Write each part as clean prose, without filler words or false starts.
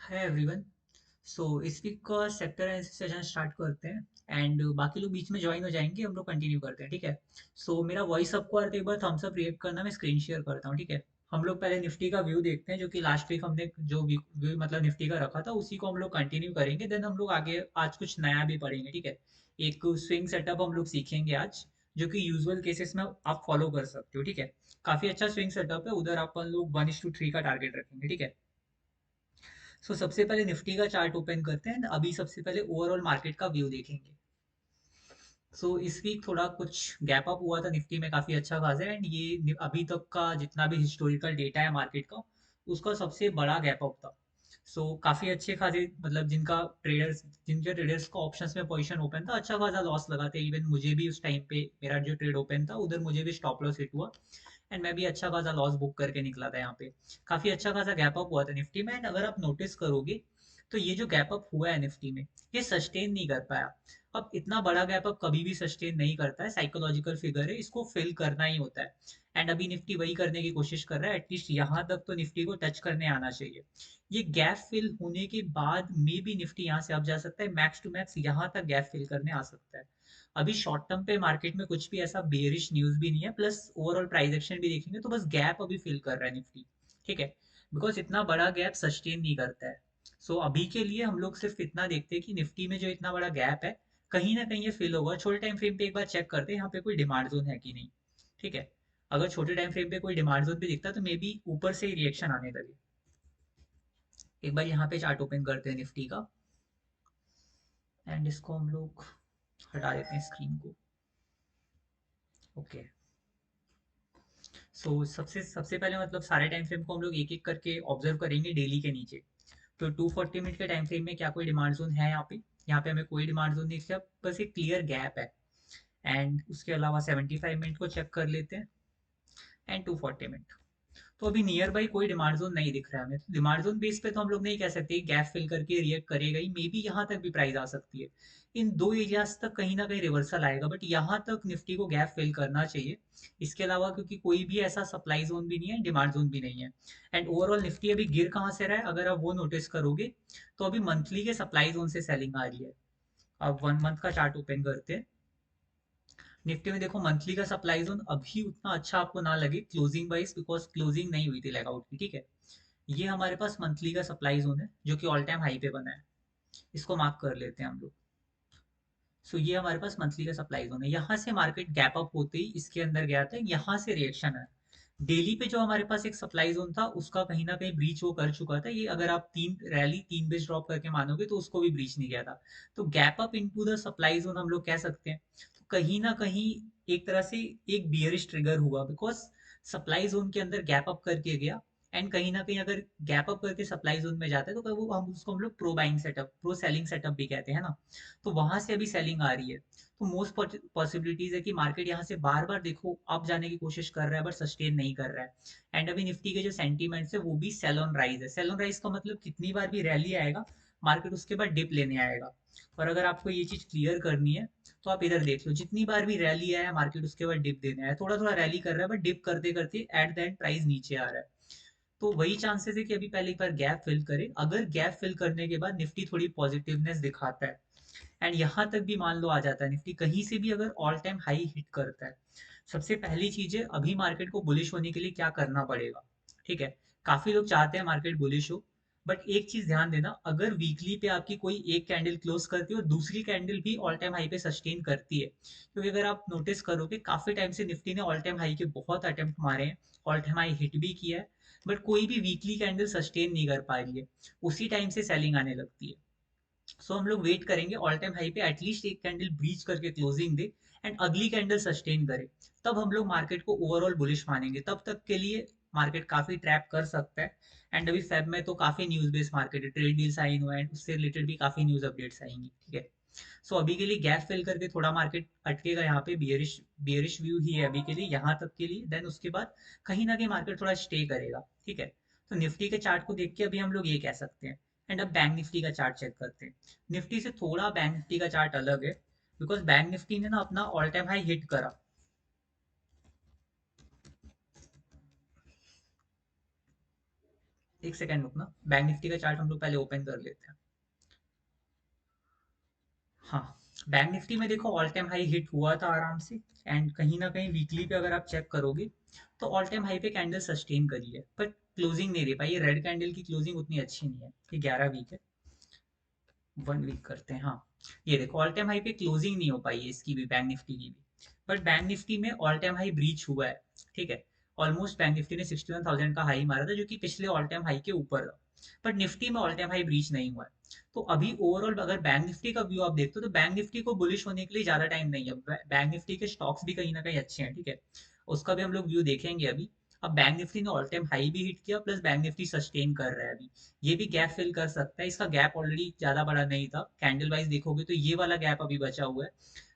Hi everyone. सो इस week का sector analysis session start करते हैं एंड बाकी लोग बीच में ज्वाइन हो जाएंगे, हम लोग कंटिन्यू करते हैं, ठीक है। सो मेरा वॉइस सबको आ रहा है, एक बार थम्स अप रिएक्ट करना, मैं स्क्रीन शेयर करता हूँ, ठीक है। हम लोग पहले निफ्टी का व्यू देखते हैं, जो कि लास्ट वीक हमने जो व्यू मतलब निफ्टी का रखा था उसी को हम लोग कंटिन्यू करेंगे, देन हम लोग आगे आज कुछ नया भी पढ़ेंगे, ठीक है। एक स्विंग सेटअप हम लोग सीखेंगे आज, जो कि यूजुअल केसेस में आप फॉलो कर सकते हो, ठीक है। काफी अच्छा स्विंग सेटअप है, उधर अपन लोग 1:3 का टारगेट रखेंगे, ठीक है। सबसे पहले निफ्टी का चार्ट ओपन करते हैं, अभी सबसे पहले ओवरऑल मार्केट का व्यू देखेंगे। इस वीक थोड़ा कुछ गैप अप हुआ था निफ्टी में, काफी अच्छा खासा है, एंड ये अभी तक का जितना भी हिस्टोरिकल डेटा है मार्केट का, उसका सबसे बड़ा गैप अप था। काफी अच्छे खासे मतलब जिनके ट्रेडर्स का ऑप्शंस में पोजीशन ओपन था, अच्छा खासा लॉस लगा था। इवन मुझे भी उस टाइम पे मेरा जो ट्रेड ओपन था उधर मुझे भी स्टॉप लॉस हिट हुआ, एंड मैं भी अच्छा खासा लॉस बुक करके निकला था यहाँ पे। काफी अच्छा खासा गैप अप हुआ था निफ्टी में, एंड अगर आप नोटिस करोगे तो ये जो गैप अप हुआ है निफ्टी में, ये सस्टेन नहीं कर पाया। अब इतना बड़ा गैप अप कभी भी सस्टेन नहीं करता है, साइकोलॉजिकल फिगर है, इसको फिल करना ही होता है। एंड अभी निफ्टी वही करने की कोशिश कर रहा है, एटलीस्ट यहाँ तक तो निफ्टी को टच करने आना चाहिए। ये गैप फिल होने के बाद मे भी निफ्टी यहाँ से अब जा सकता है, मैक्स टू मैक्स यहाँ तक गैप फिल करने आ सकता है। अभी शॉर्ट टर्म पे मार्केट में कुछ भी ऐसा बेरिश न्यूज भी नहीं है, प्लस ओवरऑल प्राइस एक्शन भी देखेंगे तो बस गैप अभी फिल कर रहा है निफ्टी, ठीक है। बिकॉज इतना बड़ा गैप सस्टेन नहीं करता है। अभी के लिए हम लोग सिर्फ इतना देखते हैं कि निफ्टी में जो इतना बड़ा गैप है, कहीं ना कहीं ये फिल होगा। छोटे टाइम फ्रेम पे एक बार चेक करते हैं यहाँ पे कोई डिमांड जोन है कि नहीं, ठीक है। अगर छोटे टाइम फ्रेम पे कोई डिमांड जोन भी दिखता है तो मे बी ऊपर से ही रिएक्शन आने लगे। एक बार यहाँ पे चार्ट ओपन करते हैं निफ्टी का, एंड इसको हम लोग हटा देते हैं स्क्रीन को। ओके। सबसे सबसे पहले मतलब सारे टाइम फ्रेम को हम लोग एक एक करके ऑब्जर्व करेंगे डेली के नीचे। तो 240 मिनट के टाइम फ्रेम में क्या कोई डिमांड जोन है यहाँ पे? यहाँ पे हमें कोई डिमांड जोन नहीं दिखता, बस एक क्लियर गैप है। एंड उसके अलावा 75 मिनट को चेक कर लेते हैं, एंड 240 मिनट। तो अभी नियर बाई कोई डिमांड जोन नहीं दिख रहा है हमें, तो डिमांड जोन बेस पे तो हम लोग नहीं कह सकते गैप फिल करके रिएक्ट करेगा ही, मे बी यहाँ तक भी प्राइस आ सकती है। इन दो एरियाज तक कहीं ना कहीं रिवर्सल आएगा, बट यहाँ तक निफ्टी को गैप फिल करना चाहिए। इसके अलावा क्योंकि कोई भी ऐसा सप्लाई जोन भी नहीं है, डिमांड जोन भी नहीं है। एंड ओवरऑल निफ्टी अभी गिर कहाँ से रहा है अगर आप वो नोटिस करोगे, तो अभी मंथली के सप्लाई जोन से सेलिंग आ रही है। अब 1 मंथ का चार्ट ओपन करते हैं। निफ्टी में देखो मंथली का सप्लाई जोन अभी उतना अच्छा आपको ना लगे क्लोजिंग वाइज, बिकॉज क्लोजिंग नहीं हुई थी लेगआउट की, ठीक है। ये हमारे पास मंथली का सप्लाई जोन है जो कि ऑल टाइम हाई पे बना है, इसको मार्क कर लेते हैं हम लोग। ये हमारे पास मंथली का सप्लाई जोन है, यहाँ से मार्केट गैप अप होते ही इसके अंदर गया था, यहाँ से रिएक्शन है। डेली पे जो हमारे पास एक सप्लाई जोन था उसका कहीं ना कहीं ब्रीच वो कर चुका था, ये अगर आप तीन रैली 3 बेस ड्रॉप करके मानोगे तो उसको भी ब्रीच नहीं किया था। तो gap up into the supply zone हम लोग कह सकते हैं। तो कहीं ना कहीं एक तरह से एक बियरिश ट्रिगर हुआ, बिकॉज सप्लाई जोन के अंदर गैप अप करके गया। एंड कहीं ना कहीं अगर गैप अप करके सप्लाई जोन में जाता है तो वो हम उसको हम लोग pro buying setup, pro selling setup भी कहते हैं ना। तो वहां से अभी सेलिंग आ रही है। तो मोस्ट पॉसिबिलिटीज है कि मार्केट यहाँ से बार बार देखो अप जाने की कोशिश कर रहा है, बट सस्टेन नहीं कर रहा है। एंड अभी निफ्टी के जो सेंटीमेंट्स है वो भी सेल ऑन राइज है। सेल ऑन राइज का मतलब कितनी बार भी रैली आएगा, मार्केट उसके बाद डिप लेने आएगा। और अगर आपको ये चीज क्लियर करनी है तो आप इधर देख लो, जितनी बार भी रैली आया मार्केट उसके बाद डिप देने आया, थोड़ा थोड़ा रैली कर रहा है बट डिप करते करते एट द एंड प्राइस नीचे आ रहा है। तो वही चांसेस है कि अभी पहले एक बार गैप फिल करे, अगर गैप फिल करने के बाद निफ्टी थोड़ी पॉजिटिवनेस दिखाता है एंड यहाँ तक भी मान लो आ जाता है निफ्टी, कहीं से भी अगर ऑल टाइम हाई हिट करता है, सबसे पहली चीज है अभी मार्केट को बुलिश होने के लिए क्या करना पड़ेगा, ठीक है। काफी लोग चाहते हैं मार्केट बुलिश हो, बट एक चीज ध्यान देना, अगर वीकली पे आपकी कोई एक कैंडल क्लोज करती है और दूसरी कैंडल भी ऑल टाइम हाई पे सस्टेन करती है, क्योंकि अगर आप नोटिस करोगे काफी टाइम से निफ्टी ने ऑल टाइम हाई के बहुत अटेम्प्ट मारे हैं, ऑल टाइम हाई हिट भी किया है, बट कोई भी वीकली कैंडल सस्टेन नहीं कर पा रही है, उसी टाइम से सेलिंग आने लगती है। हम लोग वेट करेंगे ऑल टाइम हाई पे एटलीस्ट एक कैंडल ब्रीच करके क्लोजिंग दे, एंड अगली कैंडल सस्टेन करे, तब हम लोग मार्केट को ओवरऑल बुलिश मानेंगे। तब तक के लिए मार्केट काफी ट्रैप कर सकता है। एंड अभी फेब में तो काफी न्यूज बेस्ड मार्केट है, ट्रेड डील साइन हुआ है, उससे रिलेटेड भी काफी न्यूज अपडेट्स आएंगी, ठीक है। अभी के लिए गैप फिल करके थोड़ा मार्केट अटकेगा यहाँ पे, बियरिश बियरिश व्यू ही है अभी के लिए यहाँ तक के लिए, देन उसके बाद कहीं ना कहीं मार्केट थोड़ा स्टे करेगा, ठीक है। तो निफ्टी के चार्ट को देख के अभी हम लोग ये कह सकते हैं। एंड अब बैंक निफ्टी का चार्ट चेक करते हैं। निफ्टी से थोड़ा बैंक निफ्टी का चार्ट अलग है, बिकॉज बैंक निफ्टी ने ना अपना ऑल टाइम हाई हिट करा। एक सेकंड रुकना, बैंक निफ्टी का चार्ट हम लोग पहले ओपन कर लेते हैं। हाँ, बैंक निफ्टी में देखो ऑल टाइम हाई हिट हुआ था आराम से, एंड कहीं ना कहीं वीकली पे अगर आप चेक करोगे तो ऑल टाइम हाई पे कैंडल सस्टेन करी है, पर क्लोजिंग नहीं दे पाई। ये रेड कैंडल की क्लोजिंग उतनी अच्छी नहीं है। ये 11 वीक है, 1 वीक करते हैं। हाँ, ये देखो ऑल टाइम हाई पे क्लोजिंग नहीं हो पाई है इसकी भी, बैंक निफ्टी की भी। बट बैंक निफ्टी में ऑल टाइम हाई ब्रीच हुआ है, ठीक है। ऑलमोस्ट बैंक निफ्टी ने 61,000 का हाई मारा था, जो कि पिछले ऑल टाइम हाई के ऊपर था। बट निफ्टी में ऑल टाइम हाई ब्रीच नहीं हुआ है। तो अभी ओवरऑल अगर बैंक निफ्टी का व्यू आप देखते हो तो बैंक निफ्टी को बुलिश होने के लिए ज्यादा टाइम नहीं है। बैंक निफ्टी के स्टॉक्स भी कहीं ना कहीं अच्छे हैं, ठीक है। उसका भी हम लोग व्यू देखेंगे अभी। अब बैंक निफ्टी ने ऑल टाइम हाई भी हिट किया, प्लस बैंक निफ्टी सस्टेन कर रहा है अभी। ये भी गैप फिल कर सकता है। इसका गैप ऑलरेडी ज्यादा बड़ा नहीं था, कैंडल वाइज देखोगे तो ये वाला गैप अभी बचा हुआ है।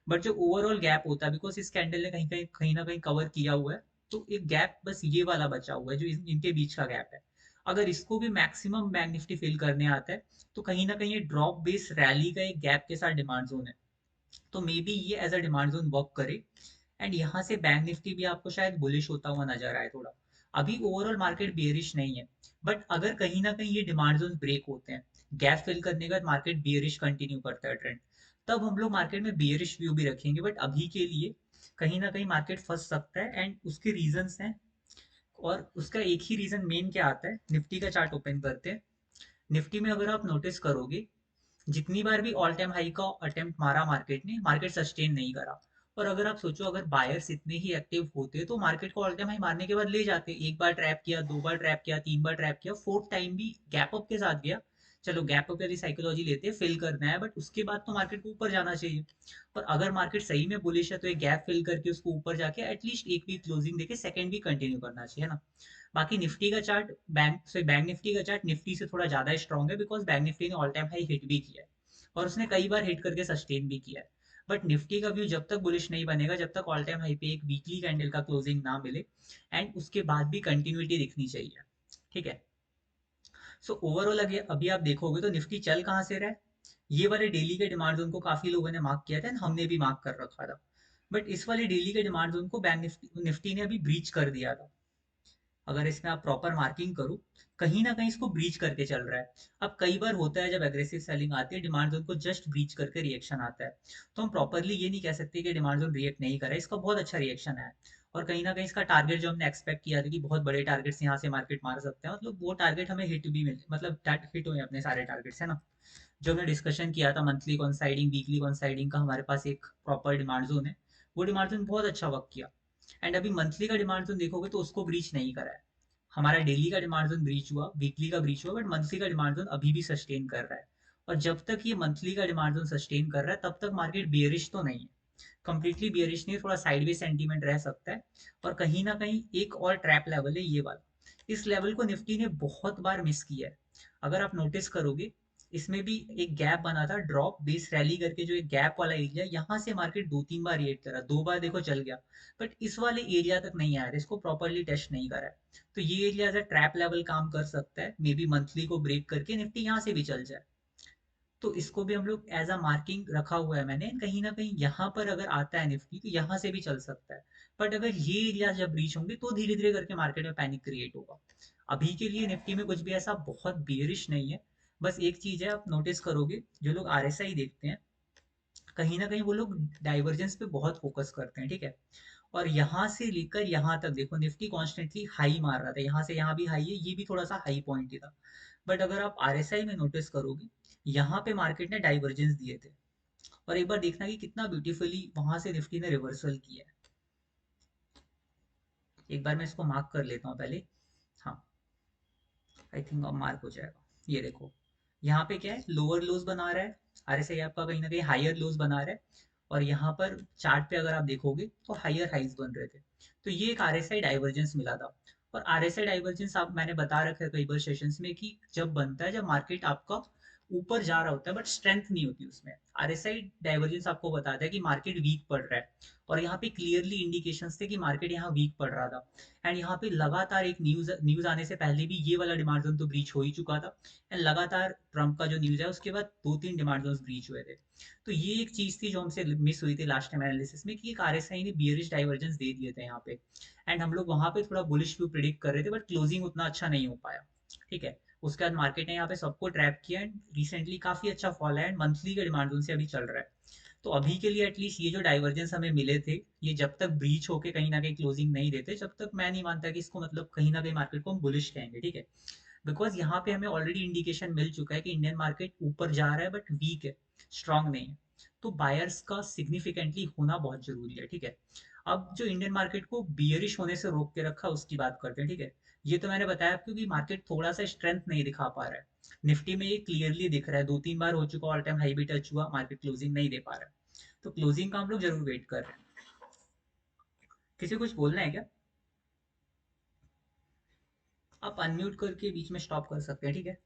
बट जो ओवरऑल गैप होता है, बिकॉज इस कैंडल ने कहीं ना कहीं कवर किया हुआ है, तो एक गैप बस ये वाला बचा हुआ है जो इनके बीच का गैप है। अगर इसको भी मैक्सिमम बैंक निफ्टी फिल करने आता है तो कहीं ना कहीं ये ड्रॉप बेस रैली का एक गैप के साथ डिमांड जोन है। तो मे बी ये as a demand zone work करे, एंड यहाँ से बैंक निफ्टी भी आपको शायद बुलिश होता हुआ नजर आए थोड़ा। अभी ओवरऑल मार्केट बियरिश नहीं है, बट अगर कहीं ना कहीं ये डिमांड जोन ब्रेक होते हैं, गैप फिल करने के बाद मार्केट बियरिश कंटिन्यू करता है ट्रेंड, तब हम लोग मार्केट में बियरिश व्यू भी रखेंगे। बट अभी के लिए कहीं ना कहीं मार्केट फंस सकता है, एंड उसके रीजंस हैं। और उसका एक ही रीजन मेन क्या आता है, निफ्टी का चार्ट ओपन करते हैं। निफ्टी में अगर आप नोटिस करोगे, जितनी बार भी ऑल टाइम हाई का अटेम्प्ट मारा मार्केट ने, मार्केट सस्टेन नहीं करा। और अगर आप सोचो, अगर बायर्स इतने ही एक्टिव होते तो मार्केट को ऑल टाइम हाई मारने के बाद ले जाते। एक बार ट्रैप किया, 2 बार ट्रैप किया, 3 बार ट्रैप किया, फोर्थ टाइम भी गैप अप के साथ गया। चलो गैप अप यदि साइकोलॉजी लेते हैं, फिल करना है, बट उसके बाद तो मार्केट को ऊपर जाना चाहिए। और अगर मार्केट सही में बुलिश है तो एक गैप फिल करके उसको ऊपर जाके एटलीस्ट एक वीक क्लोजिंग देके सेकंड वीक कंटिन्यू करना चाहिए ना। बाकी निफ्टी का चार्ट, बैंक निफ्टी का चार्ट निफ्टी से थोड़ा ज्यादा स्ट्रॉन्ग है, बिकॉज बैंक निफ्टी ने ऑल टाइम हाई हिट भी किया है, और उसने कई बार हिट करके सस्टेन भी किया है। बट निफ्टी का व्यू जब तक बुलिश नहीं बनेगा, जब तक ऑल टाइम हाई पे एक वीकली कैंडल का क्लोजिंग ना मिले, एंड उसके बाद भी कंटिन्यूटी दिखनी चाहिए, ठीक है। सो ओवरऑल अभी अभी आप देखोगे तो निफ्टी चल कहाँ से रहा है, ये वाले डेली के डिमांड जोन को काफी लोगों ने मार्क किया था, हमने भी मार्क कर रखा था। बट इस वाले डेली के डिमांड जोन को बैंक निफ्टी ने अभी ब्रीच कर दिया था। अगर इसमें आप प्रॉपर मार्किंग करो, कहीं ना कहीं इसको ब्रीच करके चल रहा है। अब कई बार होता है जब एग्रेसिव सेलिंग आती है, डिमांड जोन को जस्ट ब्रीच करके रिएक्शन आता है। तो हम प्रॉपरली ये नहीं कह सकते कि डिमांड जोन रिएक्ट नहीं कर रहा है, इसका बहुत अच्छा रिएक्शन है। और कहीं ना कहीं इसका टारगेट जो हमने एक्सपेक्ट किया था कि बहुत बड़े टारगेट्स यहाँ से मार्केट मार सकते हैं, मतलब वो टारगेट हमें हिट भी मिले, मतलब हिट हुए अपने सारे टारगेट्स, है ना। जो हमने डिस्कशन किया था मंथली कॉन्साइडिंग, वीकली कॉन्साइडिंग का, हमारे पास एक प्रॉपर डिमांड जोन है। वो डिमांड जोन बहुत अच्छा वर्क किया। एंड अभी मंथली का डिमांड जोन देखोगे तो उसको ब्रीच नहीं करा है। हमारा डेली का डिमांड जोन ब्रीच हुआ, वीकली का ब्रीच हुआ, बट मंथली का डिमांड जोन अभी भी सस्टेन कर रहा है। और जब तक ये मंथली का डिमांड जोन सस्टेन कर रहा है, तब तक मार्केट बियरिश तो नहीं है। कंप्लीटली बियरिश नहीं, थोड़ा साइडवे सेंटीमेंट रह सकता है। और कहीं ना कहीं एक और ट्रैप लेवल है ये वाला। इस लेवल को निफ्टी ने बहुत बार मिस किया है। अगर आप नोटिस करोगे, इसमें भी एक गैप बना था, ड्रॉप बेस रैली करके, जो एक गैप वाला एरिया, यहाँ से मार्केट 2-3 बार रिएक्ट करा, 2 बार देखो चल गया। बट इस वाले एरिया तक नहीं आया था, इसको प्रॉपरली टेस्ट नहीं करा है। तो ये area as a trap level काम कर सकता है, मे बी मंथली को ब्रेक करके निफ्टी यहाँ से भी चल जाए। तो इसको भी हम लोग एज अ मार्किंग रखा हुआ है मैंने, कहीं ना कहीं यहाँ पर अगर आता है निफ्टी तो यहाँ से भी चल सकता है। बट अगर ये एरिया जब रीच होंगे तो धीरे धीरे करके मार्केट में पैनिक क्रिएट होगा। अभी के लिए निफ्टी में कुछ भी ऐसा बहुत बेरिश नहीं है। बस एक चीज है, आप नोटिस करोगे जो लोग आरएसआई देखते हैं, कहीं ना कहीं वो लोग डाइवर्जेंस पे बहुत फोकस करते हैं, ठीक है। और यहाँ से लेकर यहाँ तक देखो, निफ्टी कॉन्स्टेंटली हाई मार रहा था, यहाँ से यहाँ भी हाई है, ये भी थोड़ा सा हाई पॉइंट ही था। बट अगर आप आरएसआई में नोटिस करोगे, यहाँ पे मार्केट ने डाइवर्जेंस दिए थे। और एक बार देखना कि कितना ब्यूटीफुली वहां से निफ्टी ने रिवर्सल किया है। एक बार मैं इसको मार्क कर लेता हूँ पहले। हाँ, आई थिंक अब मार्क हो जाएगा। ये देखो, यहाँ पे क्या है, लोअर लोज बना रहा है। आरएसआई आपका कहीं ना कहीं हायर लोज बना रहा है। और यहाँ पर चार्ट पे अगर आप देखोगे तो हायर हाइज बन रहे थे। तो ये एक आरएसआई डाइवर्जेंस मिला था। और आरएसआई डाइवर्जेंस आप, मैंने बता रखा है कई बार सेशंस में, कि जब बनता है जब मार्केट आपका ऊपर जा रहा होता है, बट स्ट्रेंथ नहीं होती उसमें। आरएसआई डाइवर्जेंस आपको बताता है कि मार्केट वीक पड़ रहा है। और यहाँ पे क्लियरली इंडिकेशंस थे कि मार्केट यहाँ वीक पड़ रहा था। एंड यहाँ पे लगातार एक न्यूज न्यूज आने से पहले भी ये वाला डिमांड जोन तो ब्रीच हो ही चुका था। एंड लगातार ट्रम्प का जो न्यूज है उसके बाद 2-3 डिमांड जोन ब्रीच हुए थे। तो ये एक चीज थी जो हमसे मिस हुई थी लास्ट टाइम एनालिसिस में, कि एक आरएसआई ने बियरिश डाइवर्जेंस दे दिए थे यहाँ पे। एंड हम लोग वहां पे थोड़ा बुलिश व्यू प्रिडिक्ट कर रहे थे, बट क्लोजिंग उतना अच्छा नहीं हो पाया। ठीक है। उसके बाद मार्केट ने यहाँ पे सबको ट्रैप किया एंड रिसेंटली काफी अच्छा फॉल है एंड मंथली के डिमांड जोन से अभी चल रहा है। तो अभी के लिए एटलीस्ट ये जो डाइवर्जेंस हमें मिले थे, ये जब तक ब्रीच होके कहीं ना कहीं क्लोजिंग नहीं देते, जब तक मैं नहीं मानता कि इसको मतलब कहीं ना कहीं मार्केट को हम बुलिश कहेंगे, ठीक है। बिकॉज यहाँ पे हमें ऑलरेडी इंडिकेशन मिल चुका है कि इंडियन मार्केट ऊपर जा रहा है बट वीक है, स्ट्रांग नहीं है। तो बायर्स का सिग्निफिकेंटली होना बहुत जरूरी है, ठीक है। अब जो इंडियन मार्केट को बियरिश होने से रोक के रखा उसकी बात करते हैं, ठीक है। ये तो मैंने बताया आपको कि मार्केट थोड़ा सा स्ट्रेंथ नहीं दिखा पा रहा है। निफ्टी में ये क्लियरली दिख रहा है, 2-3 बार हो चुका, ऑल टाइम हाई भी टच हुआ, मार्केट क्लोजिंग नहीं दे पा रहा है। तो क्लोजिंग का हम लोग जरूर वेट कर रहे हैं। किसी को कुछ बोलना है क्या? आप अनम्यूट करके बीच में स्टॉप कर सकते हैं, ठीक है।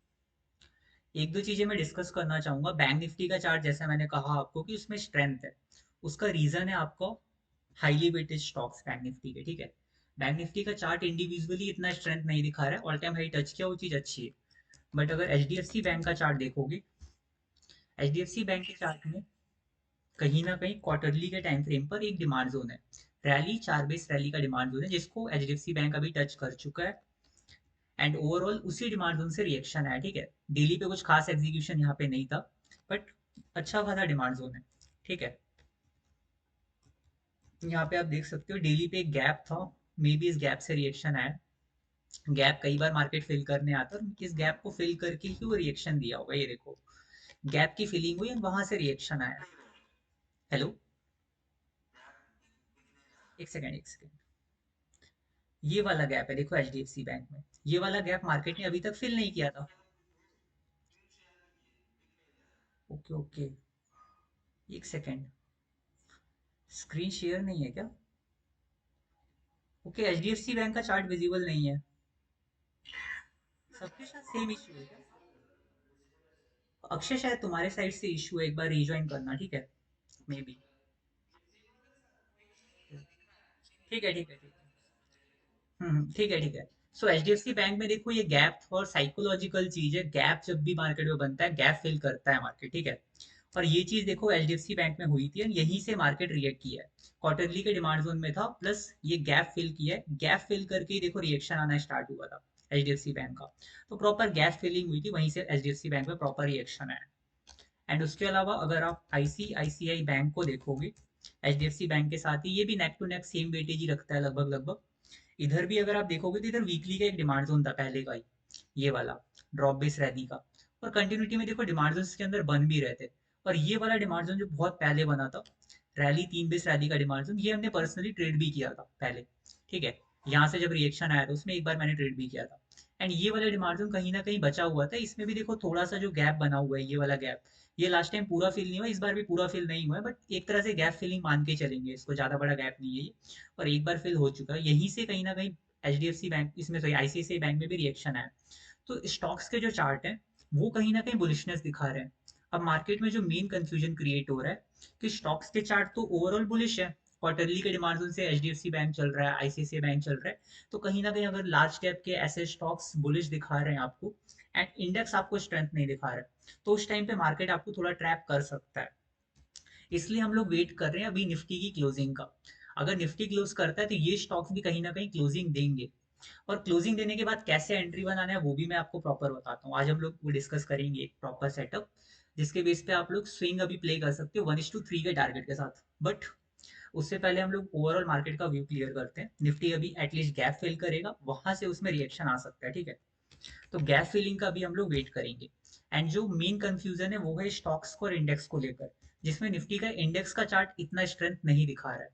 एक दो चीजें मैं डिस्कस करना चाहूंगा। बैंक निफ्टी का चार्ट जैसा मैंने कहा आपको कि उसमें स्ट्रेंथ है, उसका रीजन है आपको highly weighted stocks bank Nifty के, ठीक है। बैंक निफ्टी का चार्ट इंडिविजुअली इतना स्ट्रेंथ नहीं दिखा रहा है, ऑल टाइम हाई टच किया, वो चीज अच्छी है। बट अगर H D F C bank का चार्ट देखोगे, H D F C bank के चार्ट में कहीं ना कहीं क्वार्टरली के टाइम फ्रेम पर एक डिमांड जोन है, रैली 4 बेस रैली का डिमांड जोन है, जिसको H D F C bank अभी टच कर चुका है। एंड ओवरऑल उसी डिमांड जोन से रिएक्शन आया, ठीक है। डेली पे कुछ खास एग्जीक्यूशन यहाँ पे नहीं था, बट अच्छा खासा डिमांड जोन है, ठीक है। यहाँ पे आप देख सकते हो डेली पे एक गैप था, मे बी इस गैप से रिएक्शन आया। गैप कई बार मार्केट फिल करने आता है और इस गैप को फिल करके ही वो रिएक्शन दिया होगा, ये देखो गैप की फिलिंग हुई और वहां से रिएक्शन आया। हेलो, एक सेकेंड एक सेकेंड। ये वाला गैप है, देखो H D F C bank में ये वाला गैप मार्केट ने अभी तक फिल नहीं किया था। ओके ओके, एक सेकेंड, स्क्रीन शेयर नहीं है क्या? Okay, H D F C bank का चार्ट विजिबल नहीं है। सबके साथ सेम इशू है क्या? अक्षय शायद तुम्हारे साइड से इशू है, एक बार रिज्वाइन करना, ठीक है। May be. ठीक है ठीक है ठीक है। ठीक है ठीक है। So H D F C bank में देखो ये गैप और साइकोलॉजिकल चीज है, गैप जब भी मार्केट में बनता है गैप फिल करता है मार्केट, ठीक है। और ये चीज देखो H D F C bank में हुई थी और यहीं से मार्केट रिएक्ट किया है। क्वार्टरली के डिमांड जोन में था, प्लस ये गैप फिल किया है, गैप फिल करके ही देखो रिएक्शन आना स्टार्ट हुआ था H D F C bank का। तो प्रॉपर गैप फिलिंग हुई थी, वहीं से H D F C bank में प्रॉपर रिएक्शन आया। एंड उसके अलावा अगर आप आईसीआईसीआई बैंक को देखोगे, एचडीएफसी बैंक के साथ ही ये भी neck to neck same weightage ही रखता है लगभग लगभग। इधर भी अगर आप देखोगे तो इधर वीकली का एक डिमांड जोन था पहले का ही, ये वाला ड्रॉप बेस रैली का। और कंटिन्यूटी में देखो डिमांड जोन के अंदर बन भी रहे थे। और ये वाला डिमांड जोन जो बहुत पहले बना था, रैली 3 बेस रैली का डिमांड जोन, ये हमने पर्सनली ट्रेड भी किया था पहले, ठीक है। यहाँ से जब रिएक्शन आया था उसमें एक बार मैंने ट्रेड भी किया था। एंड ये वाला डिमांड जोन कहीं ना कहीं बचा हुआ था, इसमें भी देखो थोड़ा सा जो गैप बना हुआ है, ये वाला गैप, ये लास्ट टाइम पूरा फिल नहीं हुआ, इस बार भी पूरा फिल नहीं हुआ है, बट एक तरह से गैप फिलिंग मान के चलेंगे इसको, ज्यादा बड़ा गैप नहीं है ये। और एक बार फिल हो चुका है, यहीं से कहीं ना कहीं H D F C bank, इसमें सॉरी आईसीआईसीआई बैंक में भी रिएक्शन आया। तो स्टॉक्स के जो चार्ट है वो कहीं ना कहीं बुलिशनेस दिखा रहे हैं। अब मार्केट में जो मेन कंफ्यूजन क्रिएट हो रहा है कि स्टॉक्स के चार्ट तो ओवरऑल बुलिश है, क्वार्टरली के डिमांड जोन से एचडीएफसी बैंक चल रहा है, आईसीआईसीआई बैंक चल रहा है। तो कहीं ना कहीं अगर लार्ज कैप के ऐसे स्टॉक्स बुलिश दिखा रहे हैं आपको एंड इंडेक्स आपको स्ट्रेंथ नहीं दिखा रहा है, तो उस टाइम पे मार्केट आपको थोड़ा ट्रैप कर सकता है। इसलिए हम लोग वेट कर रहे हैं अभी निफ्टी की क्लोजिंग का। अगर निफ्टी क्लोज करता है तो ये स्टॉक्स भी कहीं ना कहीं क्लोजिंग देंगे। और क्लोजिंग देने के बाद कैसे एंट्री बनाना है वो भी मैं आपको प्रॉपर बताता हूँ। आज हम लोग वो डिस्कस करेंगे एक प्रॉपर सेटअप, जिसके बेस पे आप लोग स्विंग अभी प्ले कर सकते हो 1:3 के टारगेट के साथ। बट उससे पहले हम लोग ओवरऑल मार्केट का व्यू क्लियर करते हैं। निफ्टी अभी एटलीस्ट गैप फिल करेगा, वहां से उसमें रिएक्शन आ सकता है, ठीक है। तो गैप फिलिंग का भी हम लोग वेट करेंगे। एंड जो मेन कंफ्यूजन है वो है स्टॉक्स को और इंडेक्स को लेकर, जिसमें निफ्टी का इंडेक्स का चार्ट इतना स्ट्रेंथ नहीं दिखा रहा है।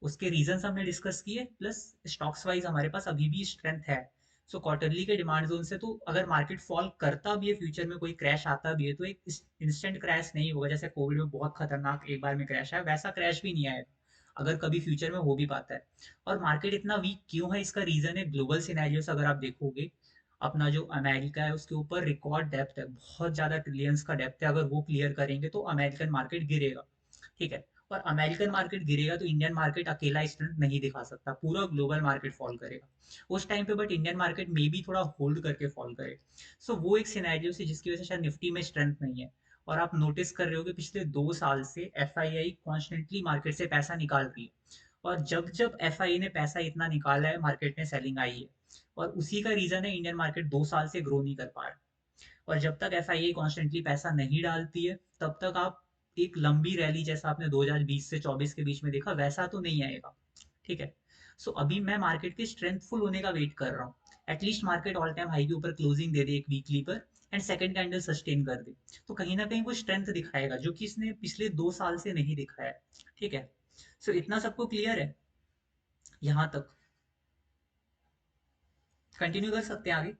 उसके रीजंस हमने डिस्कस किए, प्लस स्टॉक्स वाइज हमारे पास अभी भी स्ट्रेंथ है। सो क्वार्टरली के डिमांड जोन से तो अगर मार्केट फॉल करता भी है, फ्यूचर में कोई क्रैश आता भी है, तो एक इंस्टेंट क्रैश नहीं होगा जैसे कोविड में बहुत खतरनाक एक बार में क्रैश आया, वैसा क्रैश भी नहीं आएगा अगर कभी फ्यूचर में हो भी पाता है। और मार्केट इतना वीक क्यों है, इसका रीजन है ग्लोबल सिनेरियोस। अगर आप देखोगे, अपना जो अमेरिका है उसके ऊपर रिकॉर्ड डेप्थ है, बहुत ज्यादा ट्रिलियंस का डेप्थ है, अगर वो क्लियर करेंगे तो अमेरिकन मार्केट गिरेगा, ठीक है। और अमेरिकन मार्केट गिरेगा तो इंडियन मार्केट अकेला स्ट्रेंथ नहीं दिखा सकता, पूरा ग्लोबल मार्केट फॉल करेगा उस टाइम पे। बट इंडियन मार्केट में भी थोड़ा होल्ड करके फॉल करे। सो वो एक सिनेरियो से जिसकी वजह से शायद निफ्टी में स्ट्रेंथ नहीं है। और आप नोटिस कर रहे हो कि पिछले 2 साल से F I I constantly market से पैसा निकाल रही है, और जब जब एफ आई ने पैसा इतना निकाला है मार्केट में सेलिंग आई है। और उसी का रीजन है इंडियन मार्केट 2 साल से ग्रो नहीं कर पा रहा। और जब तक एफआईए कॉन्स्टेंटली पैसा नहीं डालती है तब तक आप एक लंबी रैली जैसा आपने 2020 से 24 के बीच में देखा वैसा तो नहीं आएगा। ठीक है। सो अभी मैं मार्केट के स्ट्रेंथफुल होने का वेट कर रहा हूँ। At least market all time high के ऊपर क्लोजिंग दे दे एक वीकली पर एंड सेकंड कैंडल सस्टेन कर दे, तो कहीं ना कहीं वो स्ट्रेंथ दिखाएगा जो कि इसने पिछले 2 साल से नहीं दिखाया है। ठीक है। सो इतना सबको क्लियर है यहाँ तक? कंटिन्यू कर सकते हैं आगे।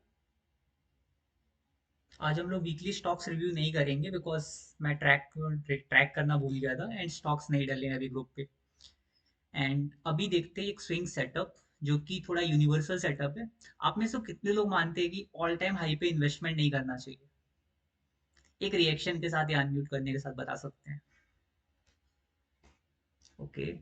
आज हम लोग वीकली स्टॉक्स रिव्यू नहीं करेंगे बिकॉज मैं ट्रैक करना भूल गया था एंड स्टॉक्स नहीं डले अभी ग्रुप पे। एंड अभी देखते हैं एक स्विंग सेटअप जो कि थोड़ा यूनिवर्सल सेटअप है। आप में से कितने लोग मानते हैं कि ऑल टाइम हाई पे इन्वेस्टमेंट नहीं करना चाहिए? एक रिएक्शन के साथ या अनम्यूट करने के साथ बता सकते हैं। ओके।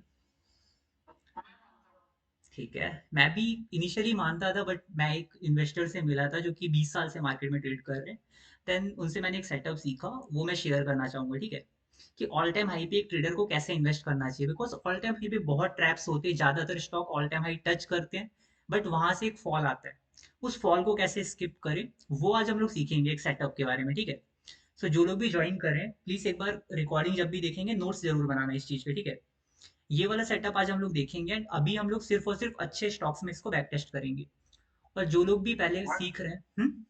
ठीक है। मैं भी इनिशियली मानता था बट मैं एक इन्वेस्टर से मिला था जो कि 20 साल से मार्केट में ट्रेड कर रहे हैं। देन उनसे मैंने एक सेटअप सीखा, वो मैं शेयर करना चाहूंगा। ठीक है। कि ऑल टाइम हाई पे एक ट्रेडर को कैसे इन्वेस्ट करना चाहिए, बिकॉज ऑल टाइम हाई पे बहुत ट्रैप्स होते हैं, ज्यादातर stock all time high touch करते हैं बट वहां से एक फॉल आता है। उस फॉल को कैसे स्किप करें वो आज हम लोग सीखेंगे एक सेटअप के बारे में। ठीक है। सो जो लोग भी ज्वाइन करें प्लीज एक बार रिकॉर्डिंग जब भी देखेंगे नोट्स जरूर बनाना इस चीज के। ठीक है। ये वाला सेटअप आज हम लोग देखेंगे एंड अभी हम लोग सिर्फ और सिर्फ अच्छे स्टॉक्स में इसको बैक टेस्ट करेंगे। और जो लोग भी पहले सीख रहे हैं,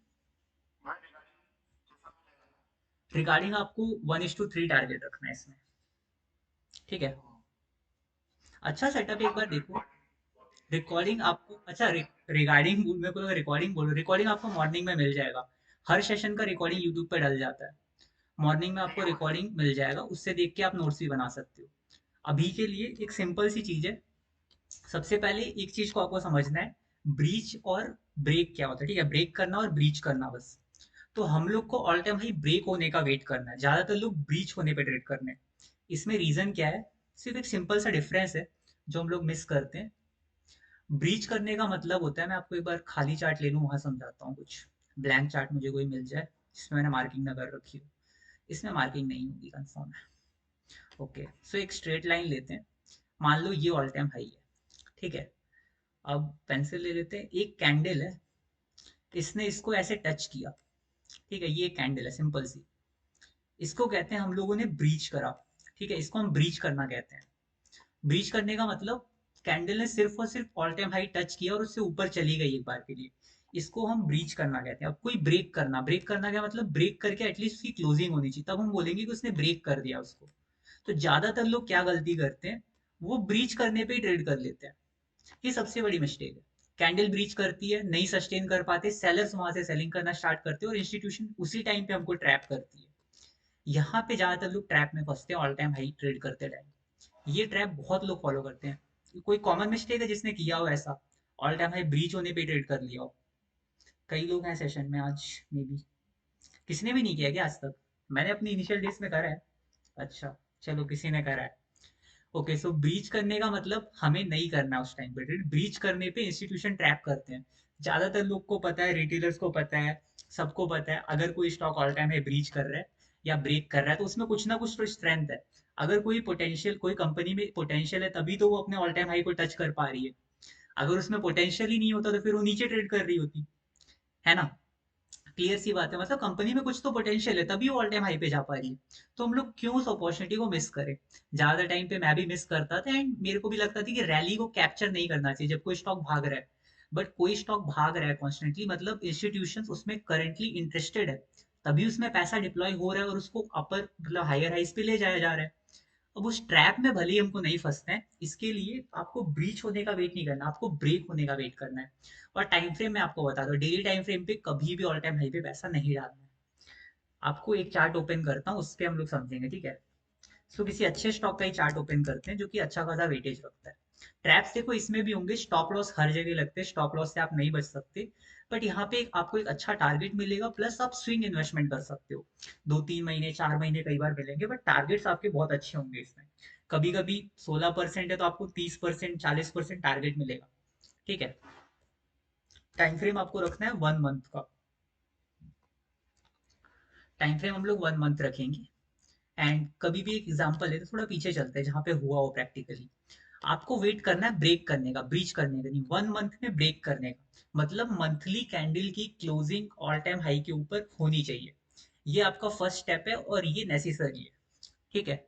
रिगार्डिंग आपको 1:3 टारगेट रखना है इसमें। ठीक है। अच्छा सेटअप एक बार देखो। रिकॉर्डिंग आपको अच्छा रिगार्डिंग मेरे को रिकॉर्डिंग बोलो, रिकॉर्डिंग आपको मॉर्निंग में मिल जाएगा। हर सेशन का रिकॉर्डिंग यूट्यूब पे डल जाता है। मॉर्निंग में आपको रिकॉर्डिंग मिल जाएगा, उससे देख के आप नोट्स भी बना सकते हो। अभी के लिए एक सिंपल सी चीज है। सबसे पहले एक चीज को आपको समझना है, ब्रीच और ब्रेक क्या होता है। ठीक है। ब्रेक करना और ब्रीच करना बस। तो हम लोग को ऑल टाइम हाई ब्रेक होने का वेट करना है, ज्यादातर लोग ब्रीच होने पे ट्रेड करने हैं। इसमें रीजन क्या है? सिर्फ एक सिंपल सा डिफरेंस है जो हम लोग मिस करते हैं। ब्रीच करने का मतलब होता है, मैं आपको एक बार खाली चार्ट ले लूँ वहां समझाता हूँ कुछ। ब्लैंक चार्ट मुझे कोई मिल जाए जिसमें मैंने मार्किंग ना कर रखी हो। इसमें मार्किंग नहीं होगी कंफर्म है। ओके। सो एक स्ट्रेट लाइन लेते हैं। मान लो ये ऑल टाइम हाई है। ठीक है। अब पेंसिल ले लेते हैं, एक कैंडल है, इसने इसको ऐसे टच किया। ठीक है। ये एक कैंडल है सिंपल सी। इसको कहते हैं हम लोगों ने ब्रीच करा। ठीक है। इसको हम ब्रीच करना कहते हैं। ब्रीच करने का मतलब कैंडल ने सिर्फ और सिर्फ ऑल टाइम हाई टच किया और उससे ऊपर चली गई एक बार के लिए। इसको हम ब्रीच करना कहते हैं। अब कोई ब्रेक करना, ब्रेक करना क्या मतलब? ब्रेक करके एटलीस्ट उसकी क्लोजिंग होनी चाहिए, तब हम बोलेंगे कि उसने ब्रेक कर दिया उसको। तो ज्यादातर लोग क्या गलती करते हैं, वो ब्रीच करने पे ही ट्रेड कर लेते हैं। ये सबसे बड़ी मिस्टेक है। कैंडल ब्रीच करती है, नहीं सस्टेन कर पाते, सेलर्स वहां से सेलिंग करना स्टार्ट करते हैं और इंस्टीट्यूशन उसी टाइम पे हमको ट्रैप करती है। यहाँ पे ज्यादातर लोग ट्रैप में फंसते हैं ऑल टाइम हाई ट्रेड करते टाइम। ये ट्रैप बहुत लोग फॉलो करते हैं। कोई कॉमन मिस्टेक है जिसने किया हो ऐसा, ऑल टाइम हाई ब्रीच होने पे ट्रेड कर लिया हो? कई लोग हैं सेशन में आज, मे बी किसी ने भी नहीं किया क्या आज तक? मैंने अपनी इनिशियल डेज में करा है। अच्छा। चलो किसी ने करा है। ओके। सो ब्रीच करने का मतलब हमें नहीं करना उस टाइम पे ट्रेड। ब्रीच करने पे इंस्टीट्यूशन ट्रैप करते हैं। ज्यादातर लोग को पता है, रिटेलर्स को पता है, सबको पता है अगर कोई स्टॉक ऑल टाइम है ब्रीच कर रहा है या ब्रेक कर रहा है तो उसमें कुछ ना कुछ तो स्ट्रेंथ है। अगर कोई पोटेंशियल, कोई कंपनी में पोटेंशियल है तभी तो वो अपने ऑल टाइम हाई को टच कर पा रही है। अगर उसमें पोटेंशियल ही नहीं होता तो फिर वो नीचे ट्रेड कर रही होती है ना। क्लियर सी बात है, मतलब कंपनी में कुछ तो पोटेंशियल है तभी वो ऑल टाइम हाई पे जा पा रही है। तो हम लोग क्यों उस अपॉर्चुनिटी को मिस करें? ज्यादा टाइम पे मैं भी मिस करता था एंड मेरे को भी लगता था कि रैली को कैप्चर नहीं करना चाहिए जब कोई स्टॉक भाग रहा है। बट कोई स्टॉक भाग रहा है कॉन्स्टेंटली, मतलब इंस्टीट्यूशन उसमें करेंटली इंटरेस्टेड है, तभी उसमें पैसा डिप्लॉय हो रहा है और उसको अपर मतलब हायर हाइस पे ले जाया जा रहा है। अब उस ट्रैप में भले ही हमको नहीं फंसना है, इसके लिए आपको ब्रीच होने का वेट नहीं करना, आपको ब्रेक होने का वेट करना है। और टाइम फ्रेम में आपको बता दो, डेली टाइम फ्रेम पे कभी भी ऑल टाइम हाई पे पैसा नहीं डालना है। आपको एक चार्ट ओपन करता हूँ, उस पर हम लोग समझेंगे। ठीक है। सो किसी अच्छे स्टॉक का ही चार्ट ओपन करते हैं जो कि अच्छा खासा वेटेज रखता है। ट्रैप्स देखो इसमें भी होंगे, स्टॉप लॉस हर जगह लगते हैं, स्टॉप लॉस से आप नहीं बच सकते। बट यहाँ पे आपको एक अच्छा टारगेट मिलेगा, प्लस आप स्विंग इन्वेस्टमेंट कर सकते हो। 2-3 महीने 4 महीने कई बार मिलेंगे बट टारगेट्स आपके बहुत अच्छे होंगे इसमें। कभी कभी 16% है तो आपको 30% 40% टारगेट मिलेगा। ठीक है। टाइम फ्रेम आपको रखना है 1 मंथ का। टाइम फ्रेम हम लोग 1 मंथ रखेंगे। एंड कभी भी एक एग्जांपल है तो थोड़ा पीछे चलते हैं जहाँ पे हुआ हो प्रैक्टिकली। आपको वेट करना है ब्रेक करने का, ब्रीच करने का नहीं, 1 मंथ में ब्रेक करने का। मतलब मंथली कैंडल की क्लोजिंग ऑल टाइम हाई के ऊपर होनी चाहिए। ये आपका फर्स्ट स्टेप है और ये नेसेसरी है। ठीक है।